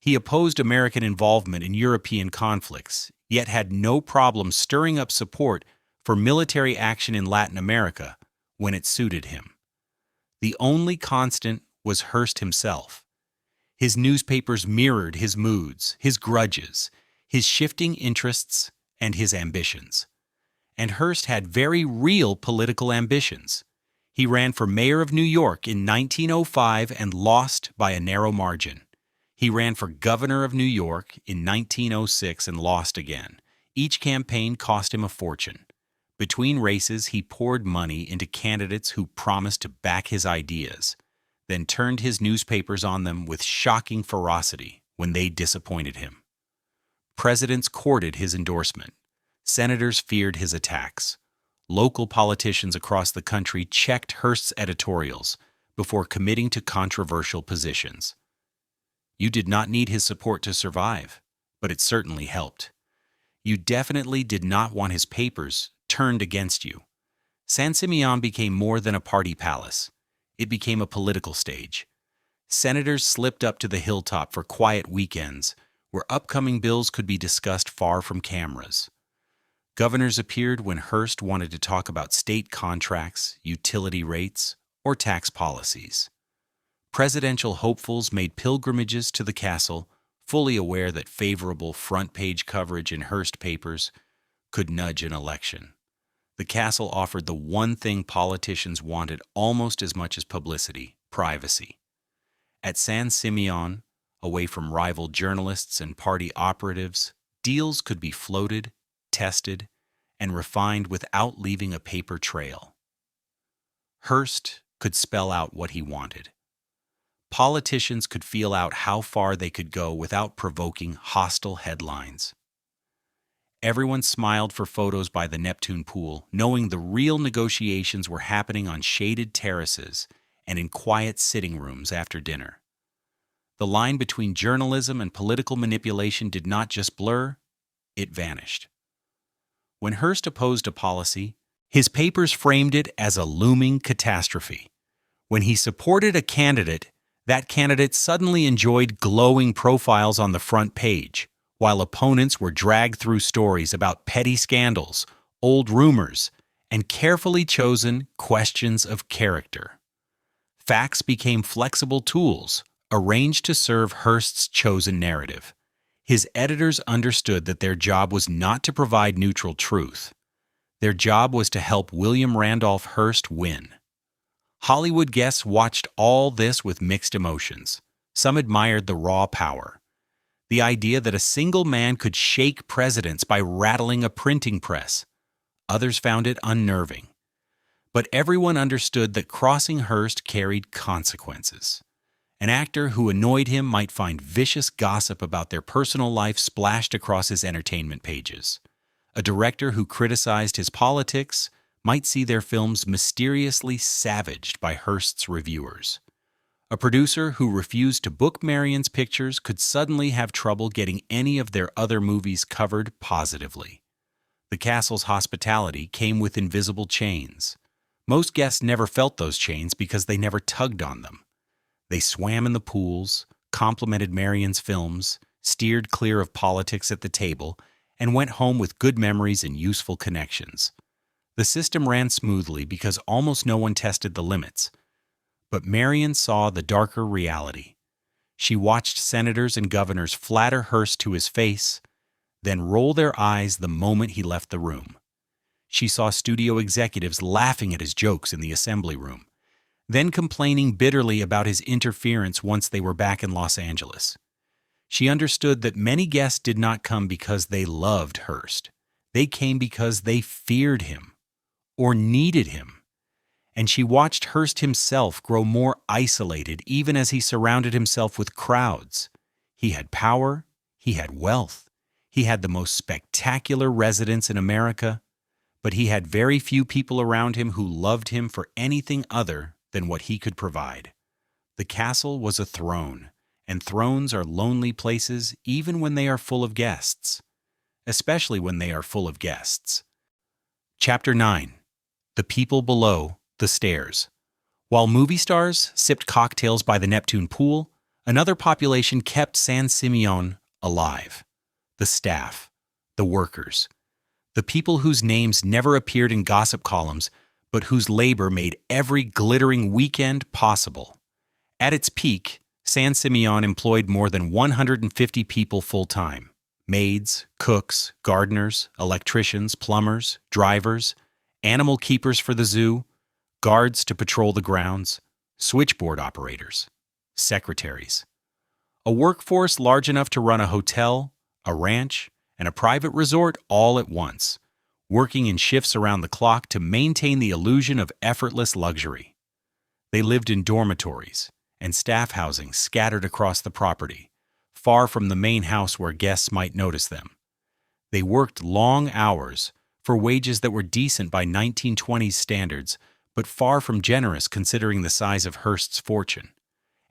He opposed American involvement in European conflicts, yet had no problem stirring up support for military action in Latin America when it suited him. The only constant was Hearst himself. His newspapers mirrored his moods, his grudges, his shifting interests, and his ambitions. And Hearst had very real political ambitions. He ran for mayor of New York in 1905 and lost by a narrow margin. He ran for governor of New York in 1906 and lost again. Each campaign cost him a fortune. Between races, he poured money into candidates who promised to back his ideas. then turned his newspapers on them with shocking ferocity when they disappointed him. Presidents courted his endorsement. Senators feared his attacks. Local politicians across the country checked Hearst's editorials before committing to controversial positions. You did not need his support to survive, but it certainly helped. You definitely did not want his papers turned against you. San Simeon became more than a party palace. It became a political stage. Senators slipped up to the hilltop for quiet weekends, where upcoming bills could be discussed far from cameras. Governors appeared when Hearst wanted to talk about state contracts, utility rates, or tax policies. Presidential hopefuls made pilgrimages to the castle, fully aware that favorable front-page coverage in Hearst papers could nudge an election. The castle offered the one thing politicians wanted almost as much as publicity: privacy. At San Simeon, away from rival journalists and party operatives, deals could be floated, tested, and refined without leaving a paper trail. Hearst could spell out what he wanted. Politicians could feel out how far they could go without provoking hostile headlines. Everyone smiled for photos by the Neptune Pool, knowing the real negotiations were happening on shaded terraces and in quiet sitting rooms after dinner. The line between journalism and political manipulation did not just blur, it vanished. When Hearst opposed a policy, his papers framed it as a looming catastrophe. When he supported a candidate, that candidate suddenly enjoyed glowing profiles on the front page, while opponents were dragged through stories about petty scandals, old rumors, and carefully chosen questions of character. Facts became flexible tools, arranged to serve Hearst's chosen narrative. His editors understood that their job was not to provide neutral truth. Their job was to help William Randolph Hearst win. Hollywood guests watched all this with mixed emotions. Some admired the raw power. The idea that a single man could shake presidents by rattling a printing press. Others found it unnerving. But everyone understood that crossing Hearst carried consequences. An actor who annoyed him might find vicious gossip about their personal life splashed across his entertainment pages. A director who criticized his politics might see their films mysteriously savaged by Hearst's reviewers. A producer who refused to book Marion's pictures could suddenly have trouble getting any of their other movies covered positively. The castle's hospitality came with invisible chains. Most guests never felt those chains because they never tugged on them. They swam in the pools, complimented Marion's films, steered clear of politics at the table, and went home with good memories and useful connections. The system ran smoothly because almost no one tested the limits. But Marion saw the darker reality. She watched senators and governors flatter Hearst to his face, then roll their eyes the moment he left the room. She saw studio executives laughing at his jokes in the assembly room, then complaining bitterly about his interference once they were back in Los Angeles. She understood that many guests did not come because they loved Hearst. They came because they feared him or needed him. And she watched Hearst himself grow more isolated even as he surrounded himself with crowds. He had power, he had wealth, he had the most spectacular residence in America, but he had very few people around him who loved him for anything other than what he could provide. The castle was a throne, and thrones are lonely places even when they are full of guests, especially when they are full of guests. Chapter 9. The People Below the Stairs. While movie stars sipped cocktails by the Neptune Pool, another population kept San Simeon alive. The staff, the workers, the people whose names never appeared in gossip columns, but whose labor made every glittering weekend possible. At its peak, San Simeon employed more than 150 people full-time: maids, cooks, gardeners, electricians, plumbers, drivers, animal keepers for the zoo, guards to patrol the grounds, switchboard operators, secretaries. A workforce large enough to run a hotel, a ranch, and a private resort all at once, working in shifts around the clock to maintain the illusion of effortless luxury. They lived in dormitories, and staff housing scattered across the property, far from the main house where guests might notice them. They worked long hours for wages that were decent by 1920s standards, but far from generous considering the size of Hearst's fortune.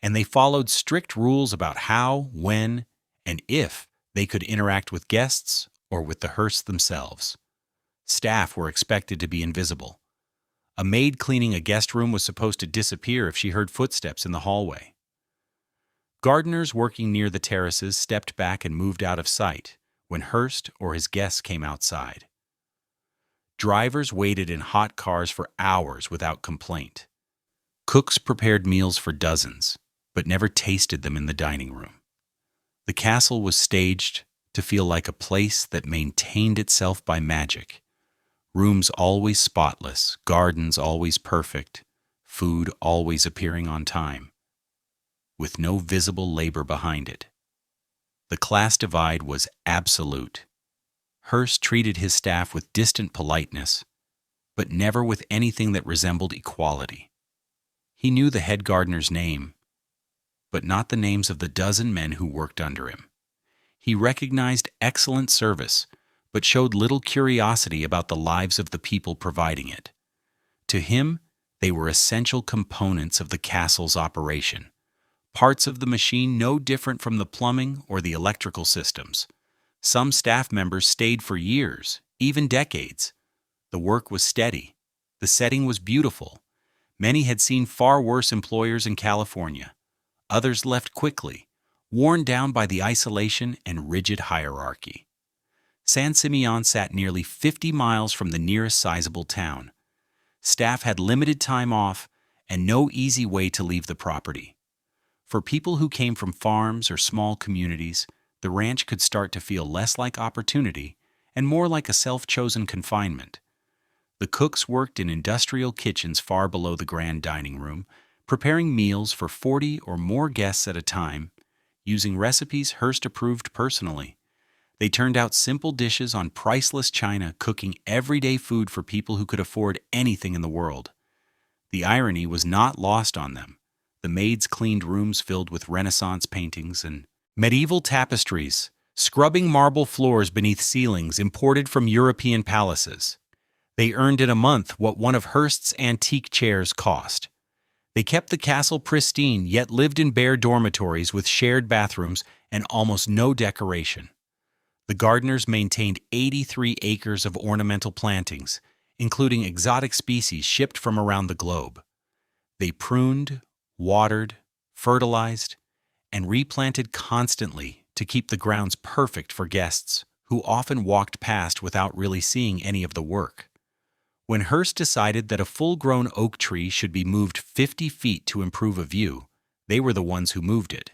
And they followed strict rules about how, when, and if they could interact with guests or with the Hearsts themselves. Staff were expected to be invisible. A maid cleaning a guest room was supposed to disappear if she heard footsteps in the hallway. Gardeners working near the terraces stepped back and moved out of sight when Hearst or his guests came outside. Drivers waited in hot cars for hours without complaint. Cooks prepared meals for dozens, but never tasted them in the dining room. The castle was staged to feel like a place that maintained itself by magic. Rooms always spotless, gardens always perfect, food always appearing on time, with no visible labor behind it. The class divide was absolute. Hearst treated his staff with distant politeness, but never with anything that resembled equality. He knew the head gardener's name, but not the names of the dozen men who worked under him. He recognized excellent service, but showed little curiosity about the lives of the people providing it. To him, they were essential components of the castle's operation, parts of the machine no different from the plumbing or the electrical systems. Some staff members stayed for years, even decades. The work was steady. The setting was beautiful. Many had seen far worse employers in California. Others left quickly, worn down by the isolation and rigid hierarchy. San Simeon sat nearly 50 miles from the nearest sizable town. Staff had limited time off and no easy way to leave the property. For people who came from farms or small communities, the ranch could start to feel less like opportunity and more like a self-chosen confinement. The cooks worked in industrial kitchens far below the grand dining room, preparing meals for 40 or more guests at a time, using recipes Hearst approved personally. They turned out simple dishes on priceless china, cooking everyday food for people who could afford anything in the world. The irony was not lost on them. The maids cleaned rooms filled with Renaissance paintings and medieval tapestries, scrubbing marble floors beneath ceilings imported from European palaces. They earned in a month what one of Hearst's antique chairs cost. They kept the castle pristine, yet lived in bare dormitories with shared bathrooms and almost no decoration. The gardeners maintained 83 acres of ornamental plantings, including exotic species shipped from around the globe. They pruned, watered, fertilized, and replanted constantly to keep the grounds perfect for guests, who often walked past without really seeing any of the work. When Hearst decided that a full-grown oak tree should be moved 50 feet to improve a view, they were the ones who moved it.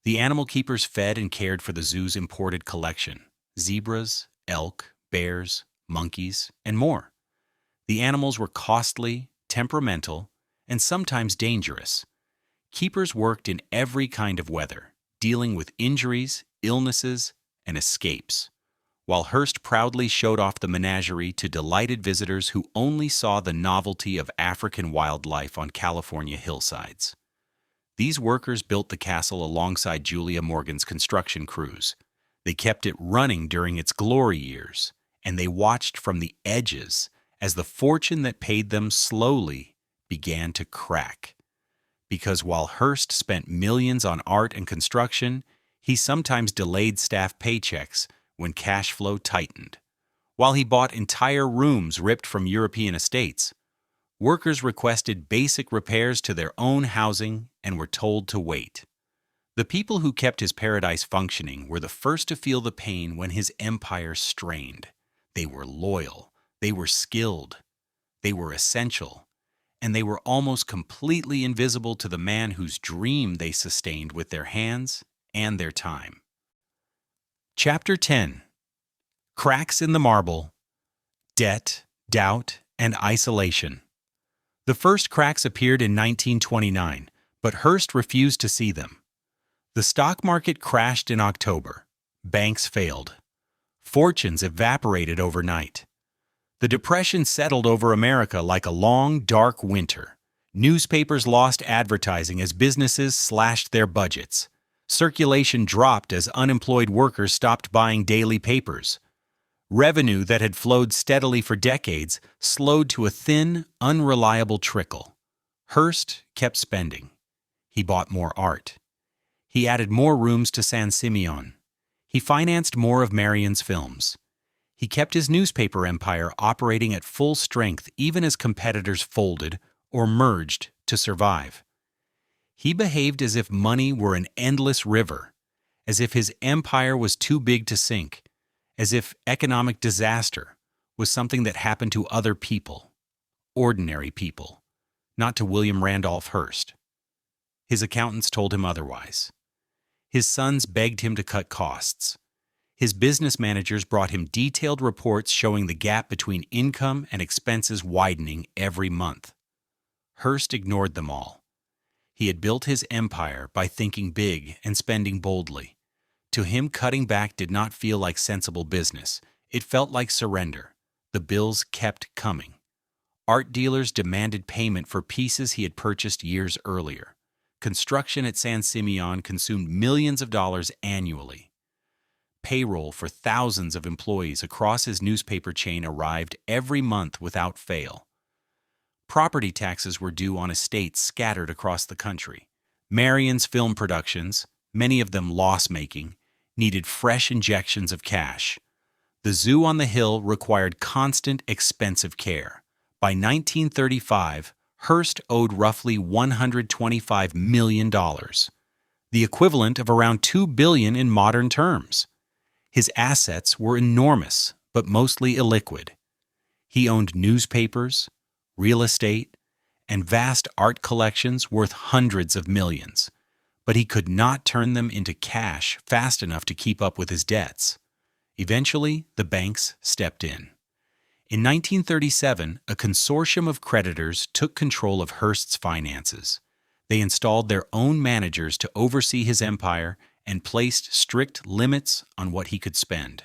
The animal keepers fed and cared for the zoo's imported collection: zebras, elk, bears, monkeys, and more. The animals were costly, temperamental, and sometimes dangerous. Keepers worked in every kind of weather, dealing with injuries, illnesses, and escapes, while Hearst proudly showed off the menagerie to delighted visitors who only saw the novelty of African wildlife on California hillsides. These workers built the castle alongside Julia Morgan's construction crews. They kept it running during its glory years, and they watched from the edges as the fortune that paid them slowly began to crack. Because while Hearst spent millions on art and construction, he sometimes delayed staff paychecks when cash flow tightened. While he bought entire rooms ripped from European estates, workers requested basic repairs to their own housing and were told to wait. The people who kept his paradise functioning were the first to feel the pain when his empire strained. They were loyal, they were skilled, they were essential, and they were almost completely invisible to the man whose dream they sustained with their hands and their time. Chapter 10. Cracks in the Marble. Debt, Doubt, and Isolation. The first cracks appeared in 1929, but Hearst refused to see them. The stock market crashed in October. Banks failed. Fortunes evaporated overnight. The Depression settled over America like a long, dark winter. Newspapers lost advertising as businesses slashed their budgets. Circulation dropped as unemployed workers stopped buying daily papers. Revenue that had flowed steadily for decades slowed to a thin, unreliable trickle. Hearst kept spending. He bought more art. He added more rooms to San Simeon. He financed more of Marion's films. He kept his newspaper empire operating at full strength even as competitors folded or merged to survive. He behaved as if money were an endless river, as if his empire was too big to sink, as if economic disaster was something that happened to other people, ordinary people, not to William Randolph Hearst. His accountants told him otherwise. His sons begged him to cut costs. His business managers brought him detailed reports showing the gap between income and expenses widening every month. Hearst ignored them all. He had built his empire by thinking big and spending boldly. To him, cutting back did not feel like sensible business. It felt like surrender. The bills kept coming. Art dealers demanded payment for pieces he had purchased years earlier. Construction at San Simeon consumed millions of dollars annually. Payroll for thousands of employees across his newspaper chain arrived every month without fail. Property taxes were due on estates scattered across the country. Marion's film productions, many of them loss-making, needed fresh injections of cash. The zoo on the hill required constant, expensive care. By 1935, Hearst owed roughly $125 million, the equivalent of around $2 billion in modern terms. His assets were enormous, but mostly illiquid. He owned newspapers, real estate, and vast art collections worth hundreds of millions, but he could not turn them into cash fast enough to keep up with his debts. Eventually, the banks stepped in. In 1937, a consortium of creditors took control of Hearst's finances. They installed their own managers to oversee his empire and placed strict limits on what he could spend.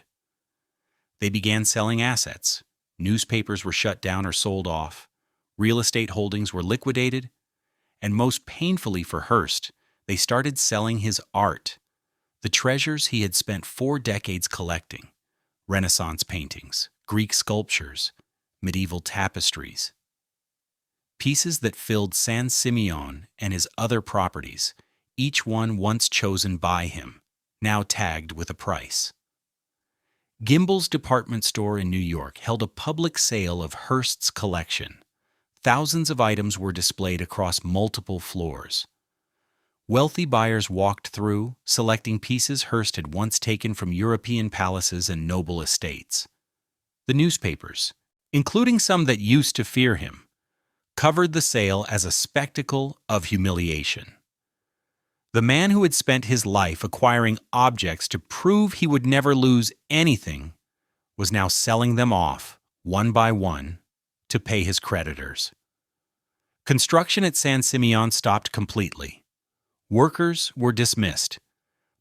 They began selling assets. Newspapers were shut down or sold off. Real estate holdings were liquidated. And most painfully for Hearst, they started selling his art, the treasures he had spent 4 decades collecting: Renaissance paintings, Greek sculptures, medieval tapestries. Pieces that filled San Simeon and his other properties, each one once chosen by him, now tagged with a price. Gimbel's department store in New York held a public sale of Hearst's collection. Thousands of items were displayed across multiple floors. Wealthy buyers walked through, selecting pieces Hearst had once taken from European palaces and noble estates. The newspapers, including some that used to fear him, covered the sale as a spectacle of humiliation. The man who had spent his life acquiring objects to prove he would never lose anything was now selling them off, one by one, to pay his creditors. Construction at San Simeon stopped completely. Workers were dismissed.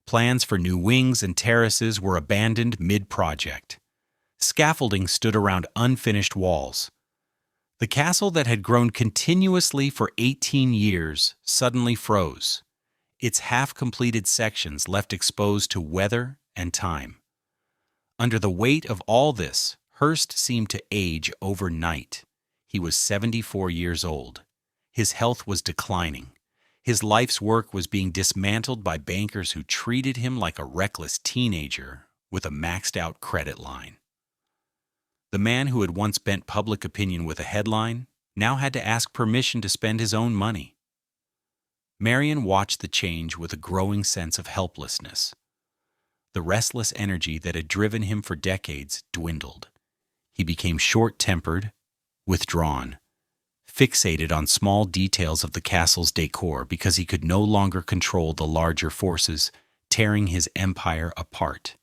Plans for new wings and terraces were abandoned mid-project. Scaffolding stood around unfinished walls. The castle that had grown continuously for 18 years suddenly froze, its half-completed sections left exposed to weather and time. Under the weight of all this, Hearst seemed to age overnight. He was 74 years old. His health was declining. His life's work was being dismantled by bankers who treated him like a reckless teenager with a maxed-out credit line. The man who had once bent public opinion with a headline now had to ask permission to spend his own money. Marion watched the change with a growing sense of helplessness. The restless energy that had driven him for decades dwindled. He became short-tempered, withdrawn, fixated on small details of the castle's decor because he could no longer control the larger forces tearing his empire apart.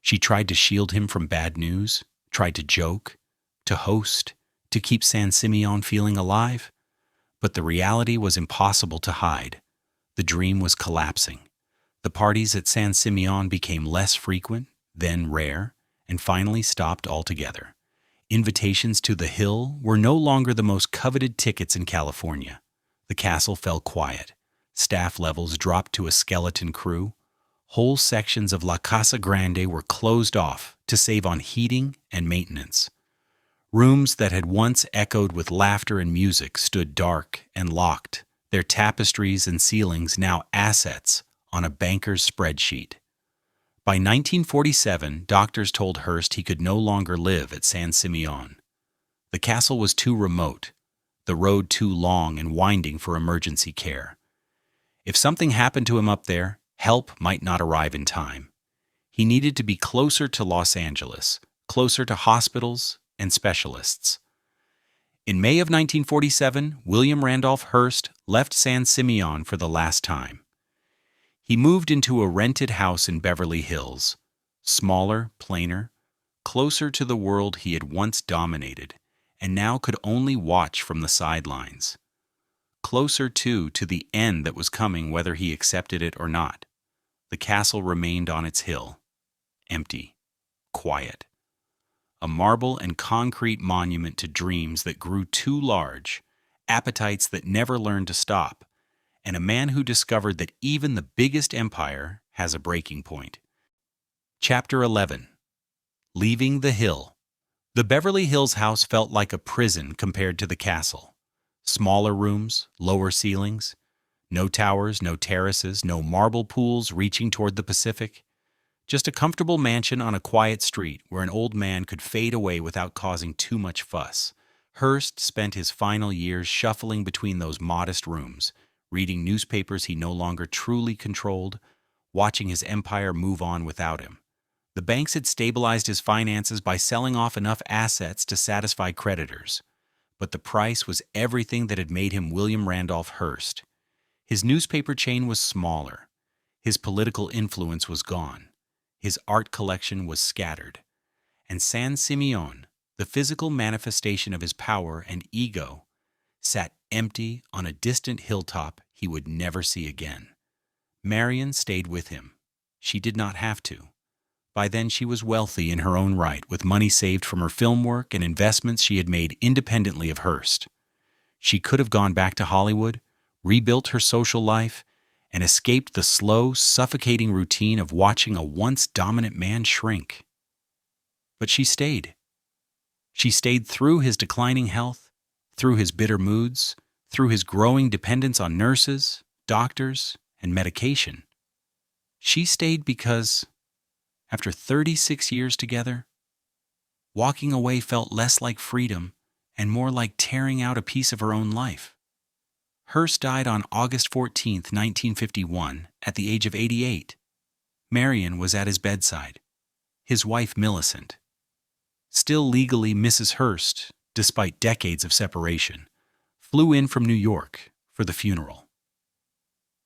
She tried to shield him from bad news, tried to joke, to host, to keep San Simeon feeling alive. But the reality was impossible to hide. The dream was collapsing. The parties at San Simeon became less frequent, then rare, and finally stopped altogether. Invitations to the Hill were no longer the most coveted tickets in California. The castle fell quiet. Staff levels dropped to a skeleton crew. Whole sections of La Casa Grande were closed off to save on heating and maintenance. Rooms that had once echoed with laughter and music stood dark and locked, their tapestries and ceilings now assets on a banker's spreadsheet. By 1947, doctors told Hearst he could no longer live at San Simeon. The castle was too remote, the road too long and winding for emergency care. If something happened to him up there, help might not arrive in time. He needed to be closer to Los Angeles, closer to hospitals and specialists. In May of 1947, William Randolph Hearst left San Simeon for the last time. He moved into a rented house in Beverly Hills, smaller, plainer, closer to the world he had once dominated and now could only watch from the sidelines. Closer, too, to the end that was coming whether he accepted it or not. The castle remained on its hill, empty, quiet. A marble and concrete monument to dreams that grew too large, appetites that never learned to stop, and a man who discovered that even the biggest empire has a breaking point. Chapter 11. Leaving the Hill. The Beverly Hills house felt like a prison compared to the castle. Smaller rooms, lower ceilings, no towers, no terraces, no marble pools reaching toward the Pacific. Just a comfortable mansion on a quiet street where an old man could fade away without causing too much fuss. Hearst spent his final years shuffling between those modest rooms, reading newspapers he no longer truly controlled, watching his empire move on without him. The banks had stabilized his finances by selling off enough assets to satisfy creditors. But the price was everything that had made him William Randolph Hearst. His newspaper chain was smaller. His political influence was gone. His art collection was scattered. And San Simeon, the physical manifestation of his power and ego, sat empty on a distant hilltop he would never see again. Marion stayed with him. She did not have to. By then she was wealthy in her own right, with money saved from her film work and investments she had made independently of Hearst. She could have gone back to Hollywood, rebuilt her social life, and escaped the slow, suffocating routine of watching a once dominant man shrink. But she stayed. She stayed through his declining health, through his bitter moods, through his growing dependence on nurses, doctors, and medication. She stayed because, after 36 years together, walking away felt less like freedom and more like tearing out a piece of her own life. Hearst died on August 14, 1951, at the age of 88. Marion was at his bedside, his wife Millicent. Still legally Mrs. Hearst, despite decades of separation, flew in from New York for the funeral.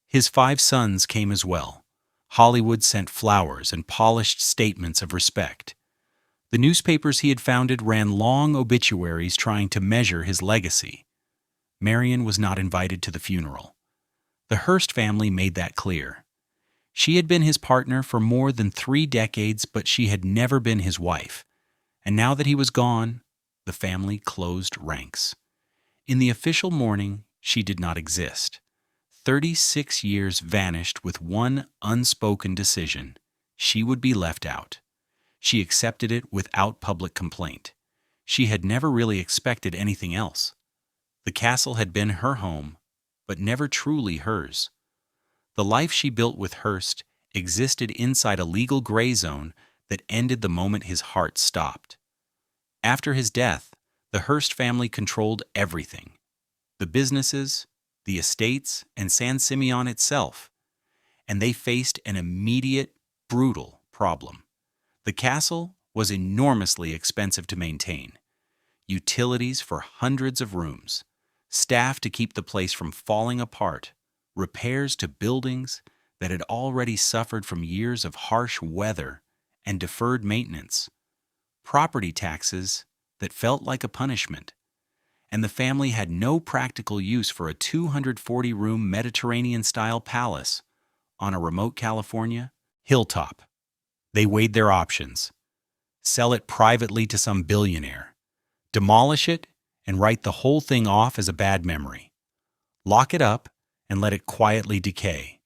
His 5 sons came as well. Hollywood sent flowers and polished statements of respect. The newspapers he had founded ran long obituaries trying to measure his legacy. Marion was not invited to the funeral. The Hearst family made that clear. She had been his partner for more than 3 decades, but she had never been his wife. And now that he was gone, the family closed ranks. In the official mourning, she did not exist. 36 years vanished with one unspoken decision. She would be left out. She accepted it without public complaint. She had never really expected anything else. The castle had been her home, but never truly hers. The life she built with Hearst existed inside a legal gray zone that ended the moment his heart stopped. After his death, the Hearst family controlled everything: the businesses, the estates, and San Simeon itself. And they faced an immediate, brutal problem. The castle was enormously expensive to maintain. Utilities for hundreds of rooms, staff to keep the place from falling apart, repairs to buildings that had already suffered from years of harsh weather and deferred maintenance, property taxes that felt like a punishment. And the family had no practical use for a 240-room Mediterranean-style palace on a remote California hilltop. They weighed their options: sell it privately to some billionaire, demolish it, and write the whole thing off as a bad memory. lock it up, and let it quietly decay.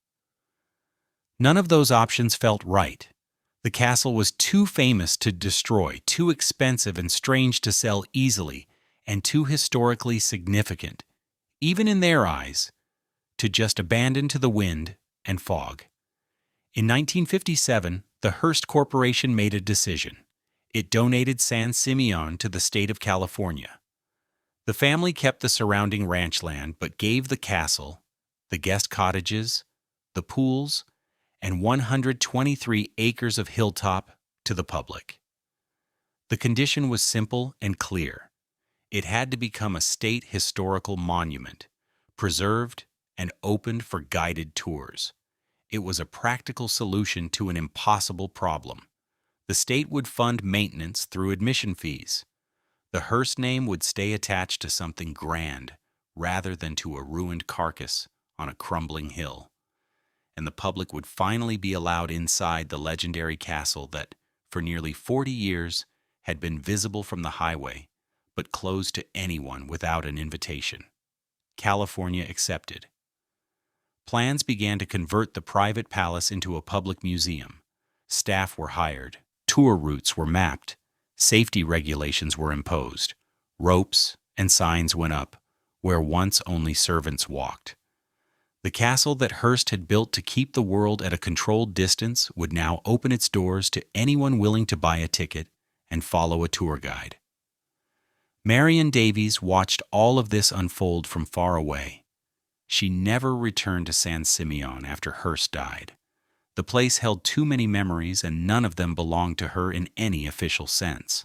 None of those options felt right. The castle was too famous to destroy, too expensive and strange to sell easily, and too historically significant, even in their eyes, to just abandon to the wind and fog. In 1957, the Hearst Corporation made a decision. It donated San Simeon to the state of California. The family kept the surrounding ranch land but gave the castle, the guest cottages, the pools, and 123 acres of hilltop to the public. The condition was simple and clear. It had to become a state historical monument, preserved and opened for guided tours. It was a practical solution to an impossible problem. The state would fund maintenance through admission fees. The Hearst name would stay attached to something grand rather than to a ruined carcass on a crumbling hill. And the public would finally be allowed inside the legendary castle that, for nearly 40 years, had been visible from the highway, but closed to anyone without an invitation. California accepted. Plans began to convert the private palace into a public museum. Staff were hired, tour routes were mapped, safety regulations were imposed, ropes and signs went up where once only servants walked. The castle that Hearst had built to keep the world at a controlled distance would now open its doors to anyone willing to buy a ticket and follow a tour guide. Marian Davies watched all of this unfold from far away. She never returned to San Simeon after Hearst died. The place held too many memories, and none of them belonged to her in any official sense.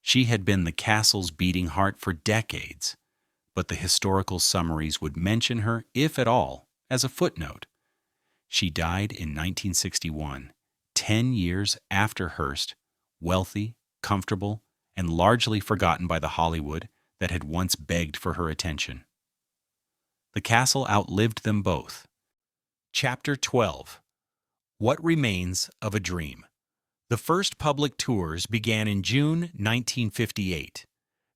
She had been the castle's beating heart for decades, but the historical summaries would mention her, if at all, as a footnote. She died in 1961, 10 years after Hearst, wealthy, comfortable, and largely forgotten by the Hollywood that had once begged for her attention. The castle outlived them both. Chapter 12. What Remains of a Dream. The first public tours began in June 1958.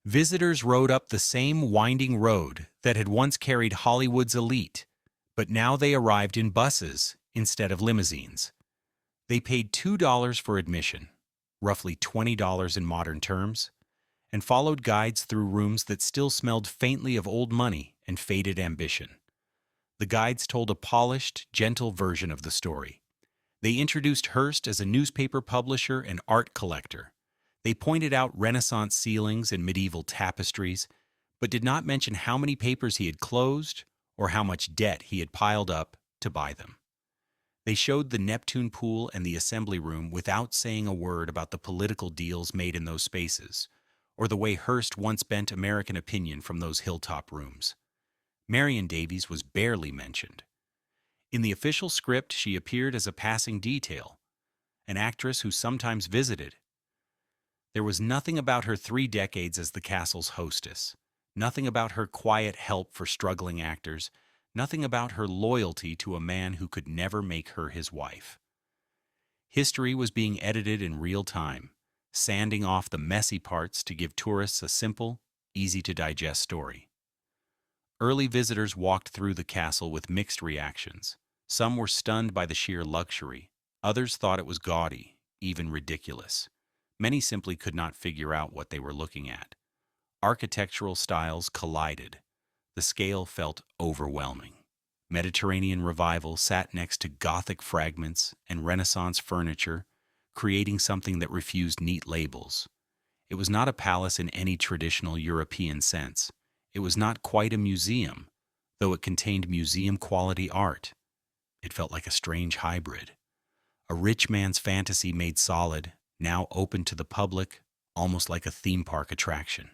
Visitors rode up the same winding road that had once carried Hollywood's elite, but now they arrived in buses instead of limousines. They paid $2 for admission, roughly $20 in modern terms, and followed guides through rooms that still smelled faintly of old money and faded ambition. The guides told a polished, gentle version of the story. They introduced Hearst as a newspaper publisher and art collector. They pointed out Renaissance ceilings and medieval tapestries, but did not mention how many papers he had closed or how much debt he had piled up to buy them. They showed the Neptune Pool and the assembly room without saying a word about the political deals made in those spaces, or the way Hearst once bent American opinion from those hilltop rooms. Marion Davies was barely mentioned. In the official script, she appeared as a passing detail, an actress who sometimes visited. There was nothing about her 3 decades as the castle's hostess, nothing about her quiet help for struggling actors, nothing about her loyalty to a man who could never make her his wife. History was being edited in real time, sanding off the messy parts to give tourists a simple, easy-to-digest story. Early visitors walked through the castle with mixed reactions. Some were stunned by the sheer luxury. Others thought it was gaudy, even ridiculous. Many simply could not figure out what they were looking at. Architectural styles collided. The scale felt overwhelming. Mediterranean revival sat next to Gothic fragments and Renaissance furniture, creating something that refused neat labels. It was not a palace in any traditional European sense. It was not quite a museum, though it contained museum-quality art. It felt like a strange hybrid. A rich man's fantasy made solid, now open to the public, almost like a theme park attraction.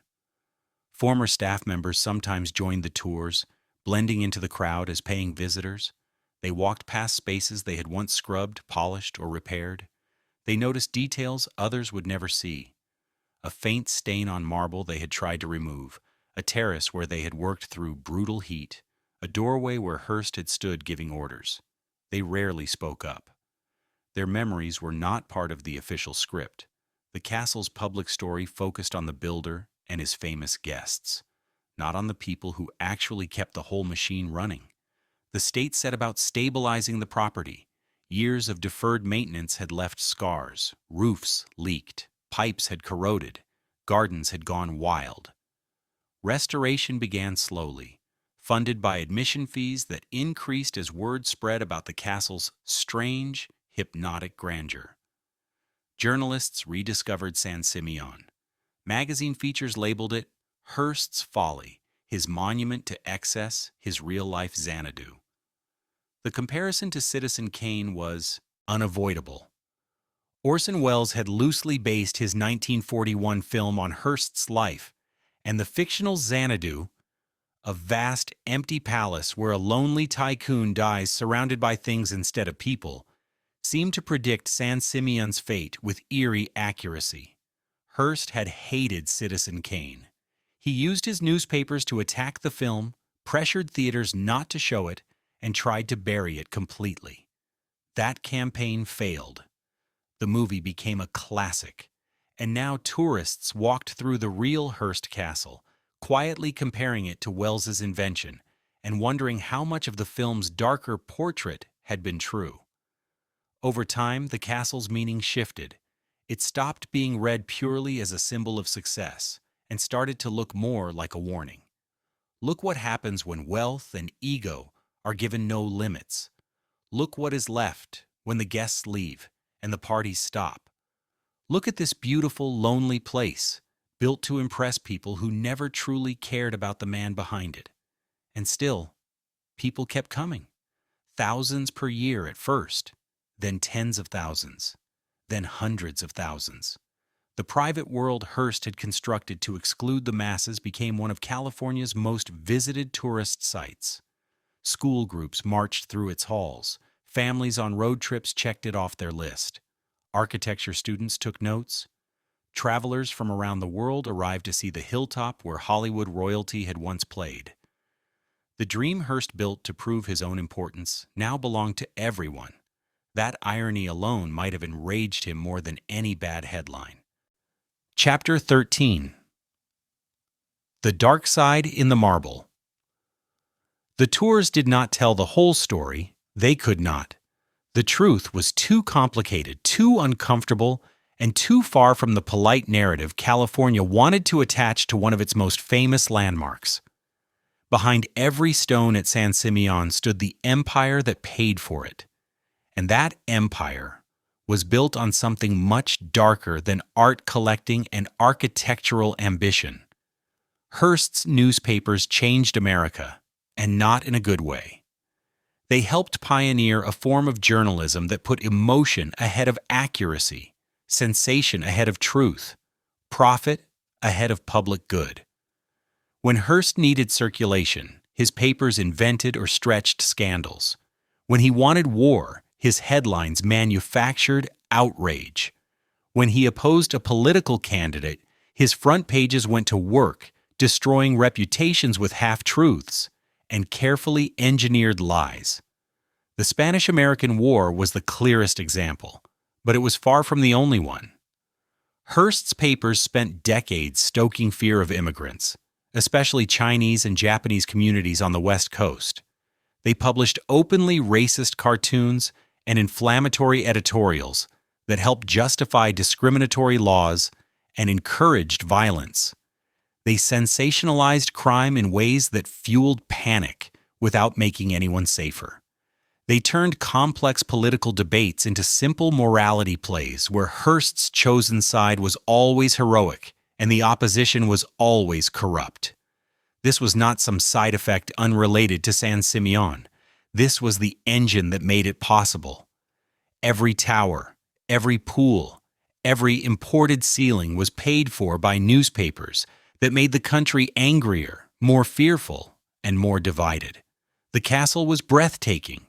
Former staff members sometimes joined the tours, blending into the crowd as paying visitors. They walked past spaces they had once scrubbed, polished, or repaired. They noticed details others would never see. A faint stain on marble they had tried to remove, a terrace where they had worked through brutal heat, a doorway where Hearst had stood giving orders. They rarely spoke up. Their memories were not part of the official script. The castle's public story focused on the builder and his famous guests, not on the people who actually kept the whole machine running. The state set about stabilizing the property. Years of deferred maintenance had left scars. Roofs leaked. Pipes had corroded. Gardens had gone wild. Restoration began slowly, funded by admission fees that increased as word spread about the castle's strange, hypnotic grandeur. Journalists rediscovered San Simeon. Magazine features labeled it Hearst's Folly, his monument to excess, his real-life Xanadu. The comparison to Citizen Kane was unavoidable. Orson Welles had loosely based his 1941 film on Hearst's life, and the fictional Xanadu, a vast, empty palace where a lonely tycoon dies surrounded by things instead of people, seemed to predict San Simeon's fate with eerie accuracy. Hearst had hated Citizen Kane. He used his newspapers to attack the film, pressured theaters not to show it, and tried to bury it completely. That campaign failed. The movie became a classic, and now tourists walked through the real Hearst Castle, quietly comparing it to Welles's invention and wondering how much of the film's darker portrait had been true. Over time, the castle's meaning shifted. It stopped being read purely as a symbol of success and started to look more like a warning. Look what happens when wealth and ego are given no limits. Look what is left when the guests leave and the parties stop. Look at this beautiful, lonely place, built to impress people who never truly cared about the man behind it. And still, people kept coming. Thousands per year at first, then tens of thousands, then hundreds of thousands. The private world Hearst had constructed to exclude the masses became one of California's most visited tourist sites. School groups marched through its halls. Families on road trips checked it off their list. Architecture students took notes. Travelers from around the world arrived to see the hilltop where Hollywood royalty had once played. The dream Hearst built to prove his own importance now belonged to everyone. That irony alone might have enraged him more than any bad headline. Chapter 13. The Dark Side in the Marble. The tours did not tell the whole story. They could not. The truth was too complicated, too uncomfortable, and too far from the polite narrative California wanted to attach to one of its most famous landmarks. Behind every stone at San Simeon stood the empire that paid for it. And that empire was built on something much darker than art collecting and architectural ambition. Hearst's newspapers changed America, and not in a good way. They helped pioneer a form of journalism that put emotion ahead of accuracy, sensation ahead of truth, profit ahead of public good. When Hearst needed circulation, his papers invented or stretched scandals. When he wanted war, his headlines manufactured outrage. When he opposed a political candidate, his front pages went to work, destroying reputations with half-truths and carefully engineered lies. The Spanish-American War was the clearest example, but it was far from the only one. Hearst's papers spent decades stoking fear of immigrants, especially Chinese and Japanese communities on the West Coast. They published openly racist cartoons and inflammatory editorials that helped justify discriminatory laws and encouraged violence. They sensationalized crime in ways that fueled panic without making anyone safer. They turned complex political debates into simple morality plays where Hearst's chosen side was always heroic and the opposition was always corrupt. This was not some side effect unrelated to San Simeon. This was the engine that made it possible. Every tower, every pool, every imported ceiling was paid for by newspapers that made the country angrier, more fearful, and more divided. The castle was breathtaking.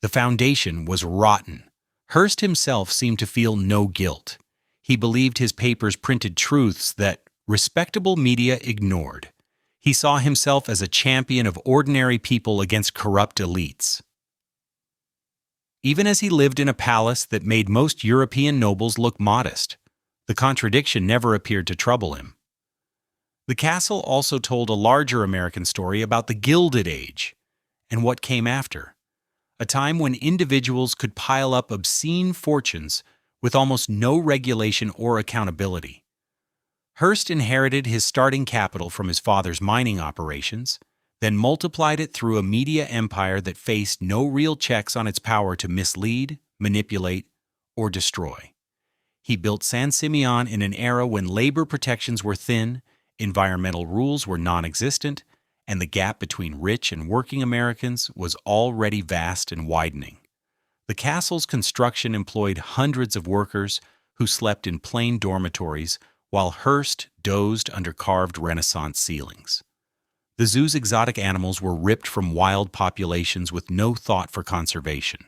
The foundation was rotten. Hearst himself seemed to feel no guilt. He believed his papers printed truths that respectable media ignored. He saw himself as a champion of ordinary people against corrupt elites. Even as he lived in a palace that made most European nobles look modest, the contradiction never appeared to trouble him. The castle also told a larger American story about the Gilded Age and what came after, a time when individuals could pile up obscene fortunes with almost no regulation or accountability. Hearst inherited his starting capital from his father's mining operations, then multiplied it through a media empire that faced no real checks on its power to mislead, manipulate, or destroy. He built San Simeon in an era when labor protections were thin, environmental rules were non-existent, and the gap between rich and working Americans was already vast and widening. The castle's construction employed hundreds of workers who slept in plain dormitories while Hearst dozed under carved Renaissance ceilings. The zoo's exotic animals were ripped from wild populations with no thought for conservation.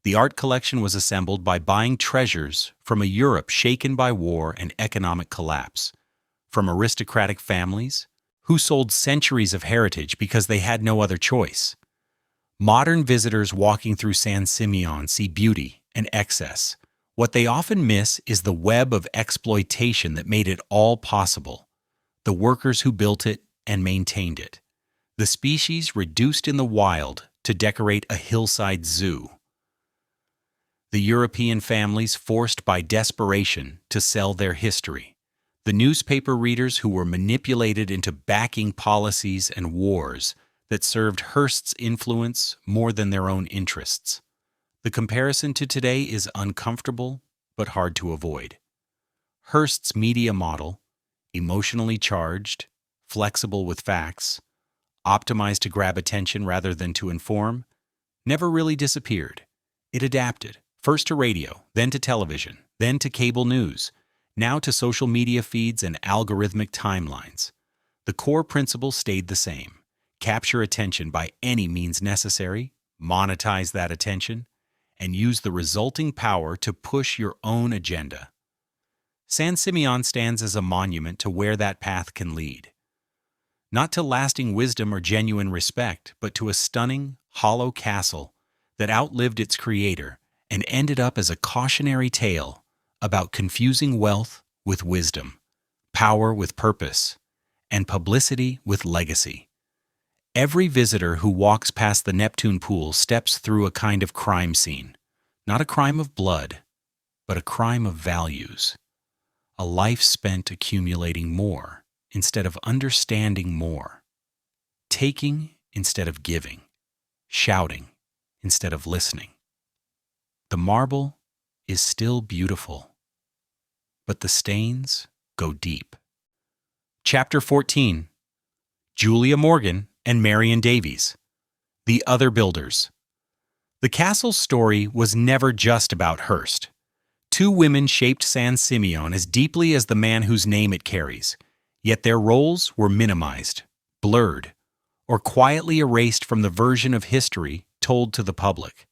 The art collection was assembled by buying treasures from a Europe shaken by war and economic collapse, from aristocratic families who sold centuries of heritage because they had no other choice. Modern visitors walking through San Simeon see beauty and excess. What they often miss is the web of exploitation that made it all possible, the workers who built it and maintained it, the species reduced in the wild to decorate a hillside zoo, the European families forced by desperation to sell their history, the newspaper readers who were manipulated into backing policies and wars that served Hearst's influence more than their own interests. The comparison to today is uncomfortable but hard to avoid. Hearst's media model, emotionally charged, flexible with facts, optimized to grab attention rather than to inform, never really disappeared. It adapted, first to radio, then to television, then to cable news, now to social media feeds and algorithmic timelines. The core principle stayed the same: capture attention by any means necessary, monetize that attention, and use the resulting power to push your own agenda. San Simeon stands as a monument to where that path can lead. Not to lasting wisdom or genuine respect, but to a stunning, hollow castle that outlived its creator and ended up as a cautionary tale about confusing wealth with wisdom, power with purpose, and publicity with legacy. Every visitor who walks past the Neptune Pool steps through a kind of crime scene, not a crime of blood, but a crime of values. A life spent accumulating more instead of understanding more, taking instead of giving, shouting instead of listening. The marble is still beautiful, but the stains go deep. Chapter 14. Julia Morgan and Marion Davies, the other builders. The castle's story was never just about Hearst. Two women shaped San Simeon as deeply as the man whose name it carries, yet their roles were minimized, blurred, or quietly erased from the version of history told to the public.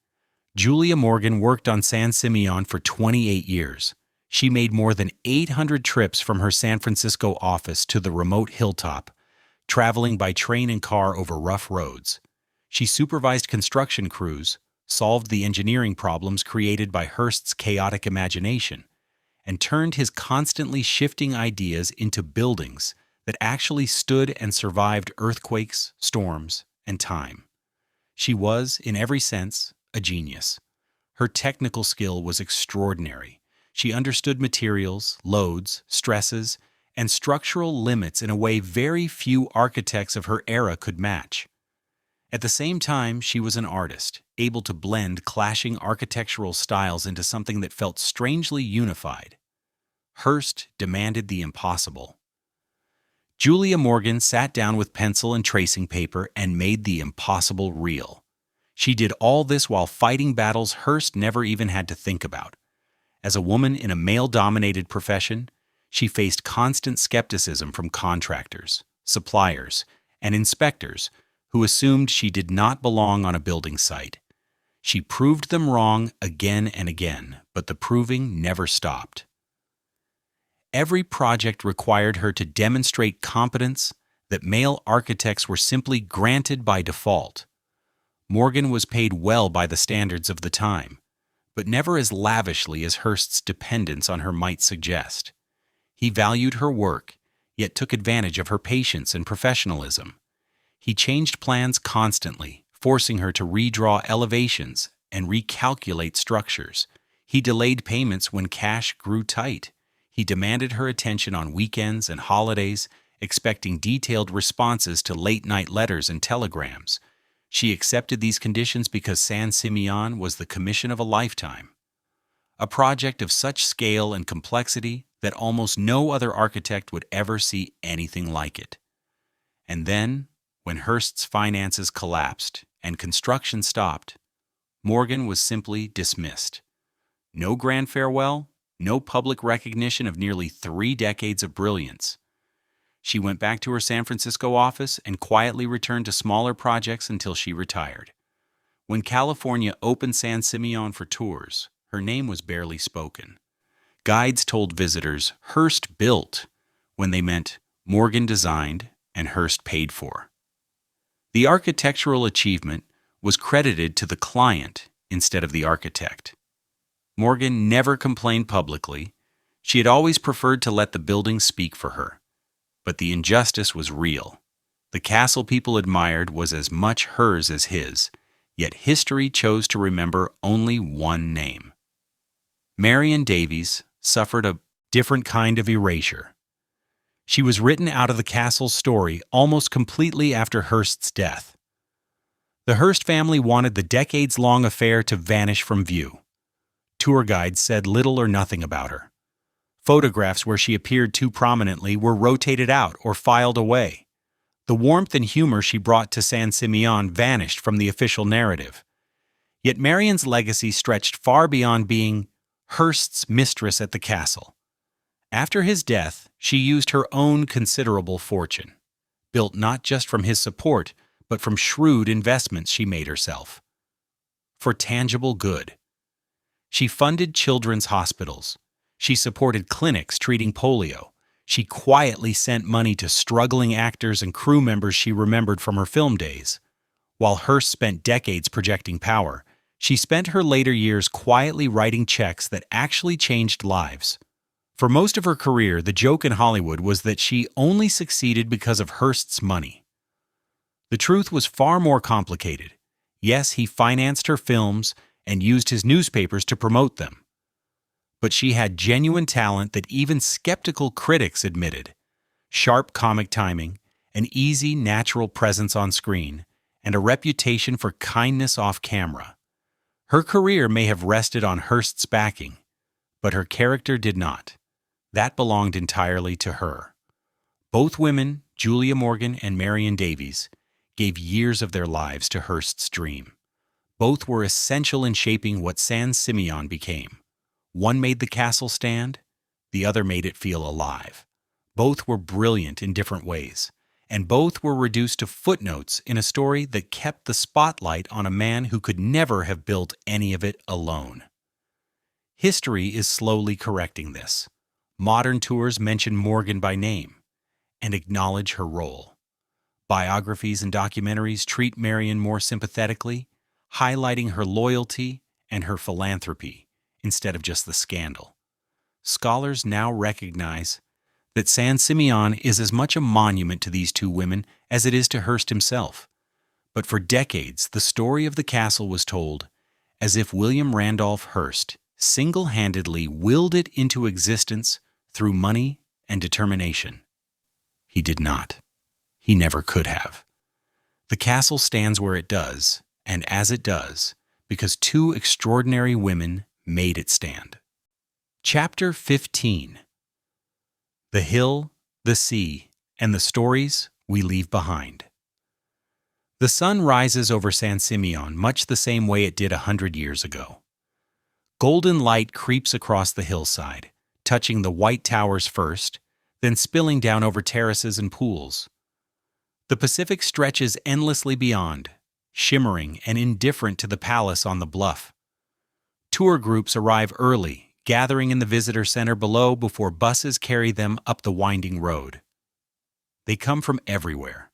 Julia Morgan worked on San Simeon for 28 years. She made more than 800 trips from her San Francisco office to the remote hilltop, traveling by train and car over rough roads. She supervised construction crews, solved the engineering problems created by Hearst's chaotic imagination, and turned his constantly shifting ideas into buildings that actually stood and survived earthquakes, storms, and time. She was, in every sense, a genius. Her technical skill was extraordinary. She understood materials, loads, stresses, and structural limits in a way very few architects of her era could match. At the same time, she was an artist, able to blend clashing architectural styles into something that felt strangely unified. Hearst demanded the impossible. Julia Morgan sat down with pencil and tracing paper and made the impossible real. She did all this while fighting battles Hearst never even had to think about. As a woman in a male-dominated profession, she faced constant skepticism from contractors, suppliers, and inspectors who assumed she did not belong on a building site. She proved them wrong again and again, but the proving never stopped. Every project required her to demonstrate competence that male architects were simply granted by default. Morgan was paid well by the standards of the time, but never as lavishly as Hearst's dependence on her might suggest. He valued her work, yet took advantage of her patience and professionalism. He changed plans constantly, forcing her to redraw elevations and recalculate structures. He delayed payments when cash grew tight. He demanded her attention on weekends and holidays, expecting detailed responses to late-night letters and telegrams. She accepted these conditions because San Simeon was the commission of a lifetime, a project of such scale and complexity that almost no other architect would ever see anything like it. And then, when Hearst's finances collapsed and construction stopped, Morgan was simply dismissed. No grand farewell, no public recognition of nearly 3 decades of brilliance. She went back to her San Francisco office and quietly returned to smaller projects until she retired. When California opened San Simeon for tours, her name was barely spoken. Guides told visitors Hearst built when they meant Morgan designed and Hearst paid for. The architectural achievement was credited to the client instead of the architect. Morgan never complained publicly. She had always preferred to let the building speak for her. But the injustice was real. The castle people admired was as much hers as his, yet history chose to remember only one name. Marian Davies suffered a different kind of erasure. She was written out of the castle's story almost completely after Hearst's death. The Hearst family wanted the decades-long affair to vanish from view. Tour guides said little or nothing about her. Photographs where she appeared too prominently were rotated out or filed away. The warmth and humor she brought to San Simeon vanished from the official narrative. Yet Marian's legacy stretched far beyond being Hearst's mistress at the castle. After his death, she used her own considerable fortune, built not just from his support, but from shrewd investments she made herself, for tangible good. She funded children's hospitals. She supported clinics treating polio. She quietly sent money to struggling actors and crew members she remembered from her film days. While Hearst spent decades projecting power, she spent her later years quietly writing checks that actually changed lives. For most of her career, the joke in Hollywood was that she only succeeded because of Hearst's money. The truth was far more complicated. Yes, he financed her films and used his newspapers to promote them. But she had genuine talent that even skeptical critics admitted. Sharp comic timing, an easy, natural presence on screen, and a reputation for kindness off camera. Her career may have rested on Hearst's backing, but her character did not. That belonged entirely to her. Both women, Julia Morgan and Marion Davies, gave years of their lives to Hearst's dream. Both were essential in shaping what San Simeon became. One made the castle stand, the other made it feel alive. Both were brilliant in different ways, and both were reduced to footnotes in a story that kept the spotlight on a man who could never have built any of it alone. History is slowly correcting this. Modern tours mention Morgan by name and acknowledge her role. Biographies and documentaries treat Marian more sympathetically, highlighting her loyalty and her philanthropy instead of just the scandal. Scholars now recognize that San Simeon is as much a monument to these two women as it is to Hearst himself. But for decades, the story of the castle was told as if William Randolph Hearst single-handedly willed it into existence through money and determination. He did not. He never could have. The castle stands where it does, and as it does, because two extraordinary women made it stand. Chapter 15. The Hill, the Sea, and the Stories We Leave Behind. The sun rises over San Simeon much the same way it did 100 years ago. Golden light creeps across the hillside, touching the white towers first, then spilling down over terraces and pools. The Pacific stretches endlessly beyond, shimmering and indifferent to the palace on the bluff. Tour groups arrive early, gathering in the visitor center below before buses carry them up the winding road. They come from everywhere.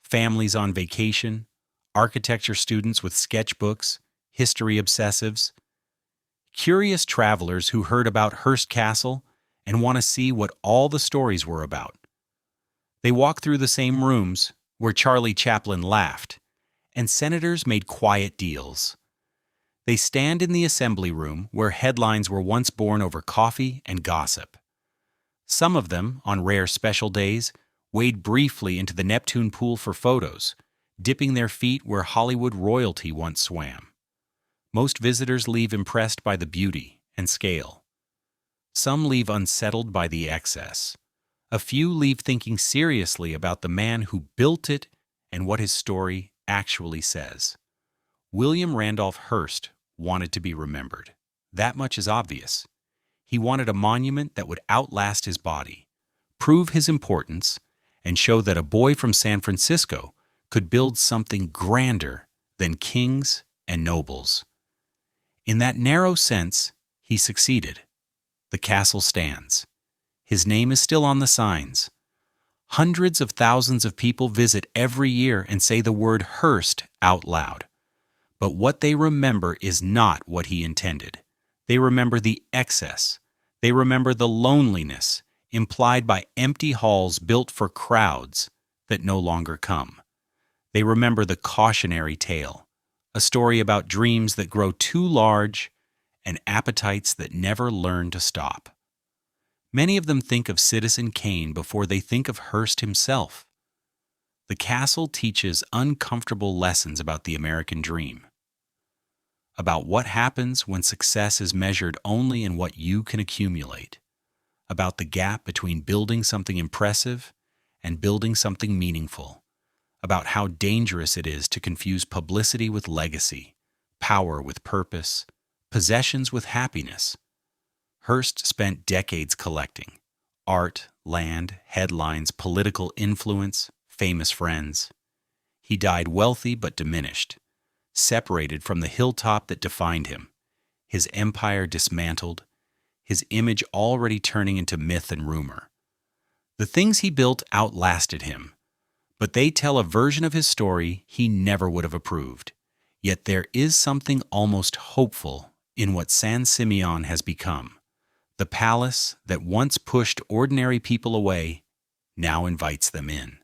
Families on vacation, architecture students with sketchbooks, history obsessives, curious travelers who heard about Hearst Castle and want to see what all the stories were about. They walk through the same rooms where Charlie Chaplin laughed, and senators made quiet deals. They stand in the assembly room where headlines were once born over coffee and gossip. Some of them, on rare special days, wade briefly into the Neptune Pool for photos, dipping their feet where Hollywood royalty once swam. Most visitors leave impressed by the beauty and scale. Some leave unsettled by the excess. A few leave thinking seriously about the man who built it and what his story actually says. William Randolph Hearst wanted to be remembered. That much is obvious. He wanted a monument that would outlast his body, prove his importance, and show that a boy from San Francisco could build something grander than kings and nobles. In that narrow sense, he succeeded. The castle stands. His name is still on the signs. Hundreds of thousands of people visit every year and say the word Hearst out loud. But what they remember is not what he intended. They remember the excess. They remember the loneliness implied by empty halls built for crowds that no longer come. They remember the cautionary tale, a story about dreams that grow too large and appetites that never learn to stop. Many of them think of Citizen Kane before they think of Hearst himself. The castle teaches uncomfortable lessons about the American dream, about what happens when success is measured only in what you can accumulate, about the gap between building something impressive and building something meaningful, about how dangerous it is to confuse publicity with legacy, power with purpose, possessions with happiness. Hearst spent decades collecting art, land, headlines, political influence, famous friends. He died wealthy but diminished, separated from the hilltop that defined him, his empire dismantled, his image already turning into myth and rumor. The things he built outlasted him, but they tell a version of his story he never would have approved. Yet there is something almost hopeful in what San Simeon has become. The palace that once pushed ordinary people away now invites them in.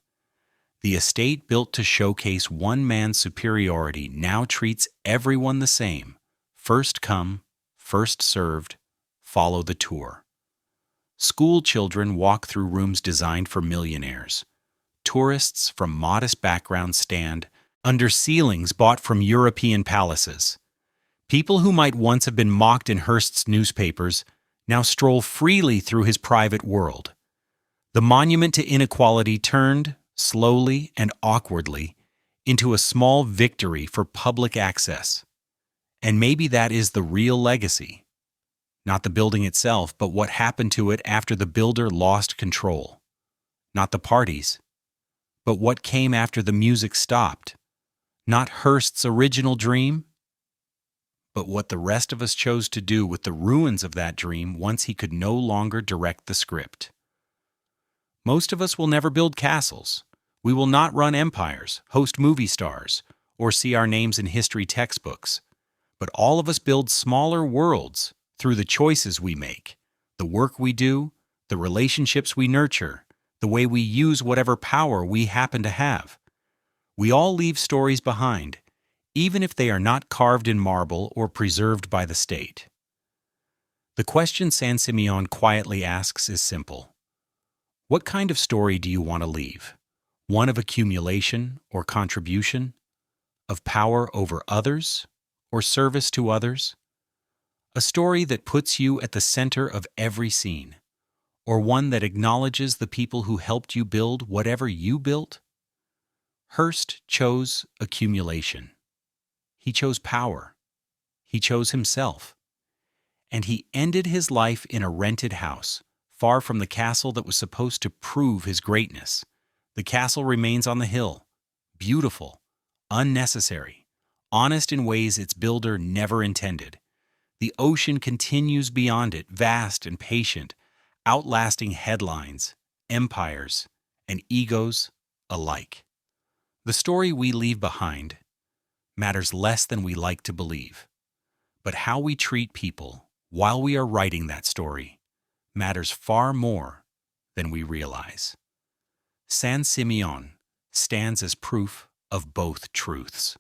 The estate built to showcase one man's superiority now treats everyone the same. First come, first served, follow the tour. School children walk through rooms designed for millionaires. Tourists from modest backgrounds stand under ceilings bought from European palaces. People who might once have been mocked in Hearst's newspapers now stroll freely through his private world. The monument to inequality turned, slowly and awkwardly, into a small victory for public access. And maybe that is the real legacy. Not the building itself, but what happened to it after the builder lost control. Not the parties, but what came after the music stopped. Not Hearst's original dream, but what the rest of us chose to do with the ruins of that dream once he could no longer direct the script. Most of us will never build castles. We will not run empires, host movie stars, or see our names in history textbooks. But all of us build smaller worlds through the choices we make, the work we do, the relationships we nurture, the way we use whatever power we happen to have. We all leave stories behind, even if they are not carved in marble or preserved by the state. The question San Simeon quietly asks is simple. What kind of story do you want to leave? One of accumulation or contribution? Of power over others or service to others? A story that puts you at the center of every scene, or one that acknowledges the people who helped you build whatever you built? Hearst chose accumulation. He chose power. He chose himself. And he ended his life in a rented house, far from the castle that was supposed to prove his greatness. The castle remains on the hill, beautiful, unnecessary, honest in ways its builder never intended. The ocean continues beyond it, vast and patient, outlasting headlines, empires, and egos alike. The story we leave behind matters less than we like to believe, but how we treat people while we are writing that story matters far more than we realize. San Simeon stands as proof of both truths.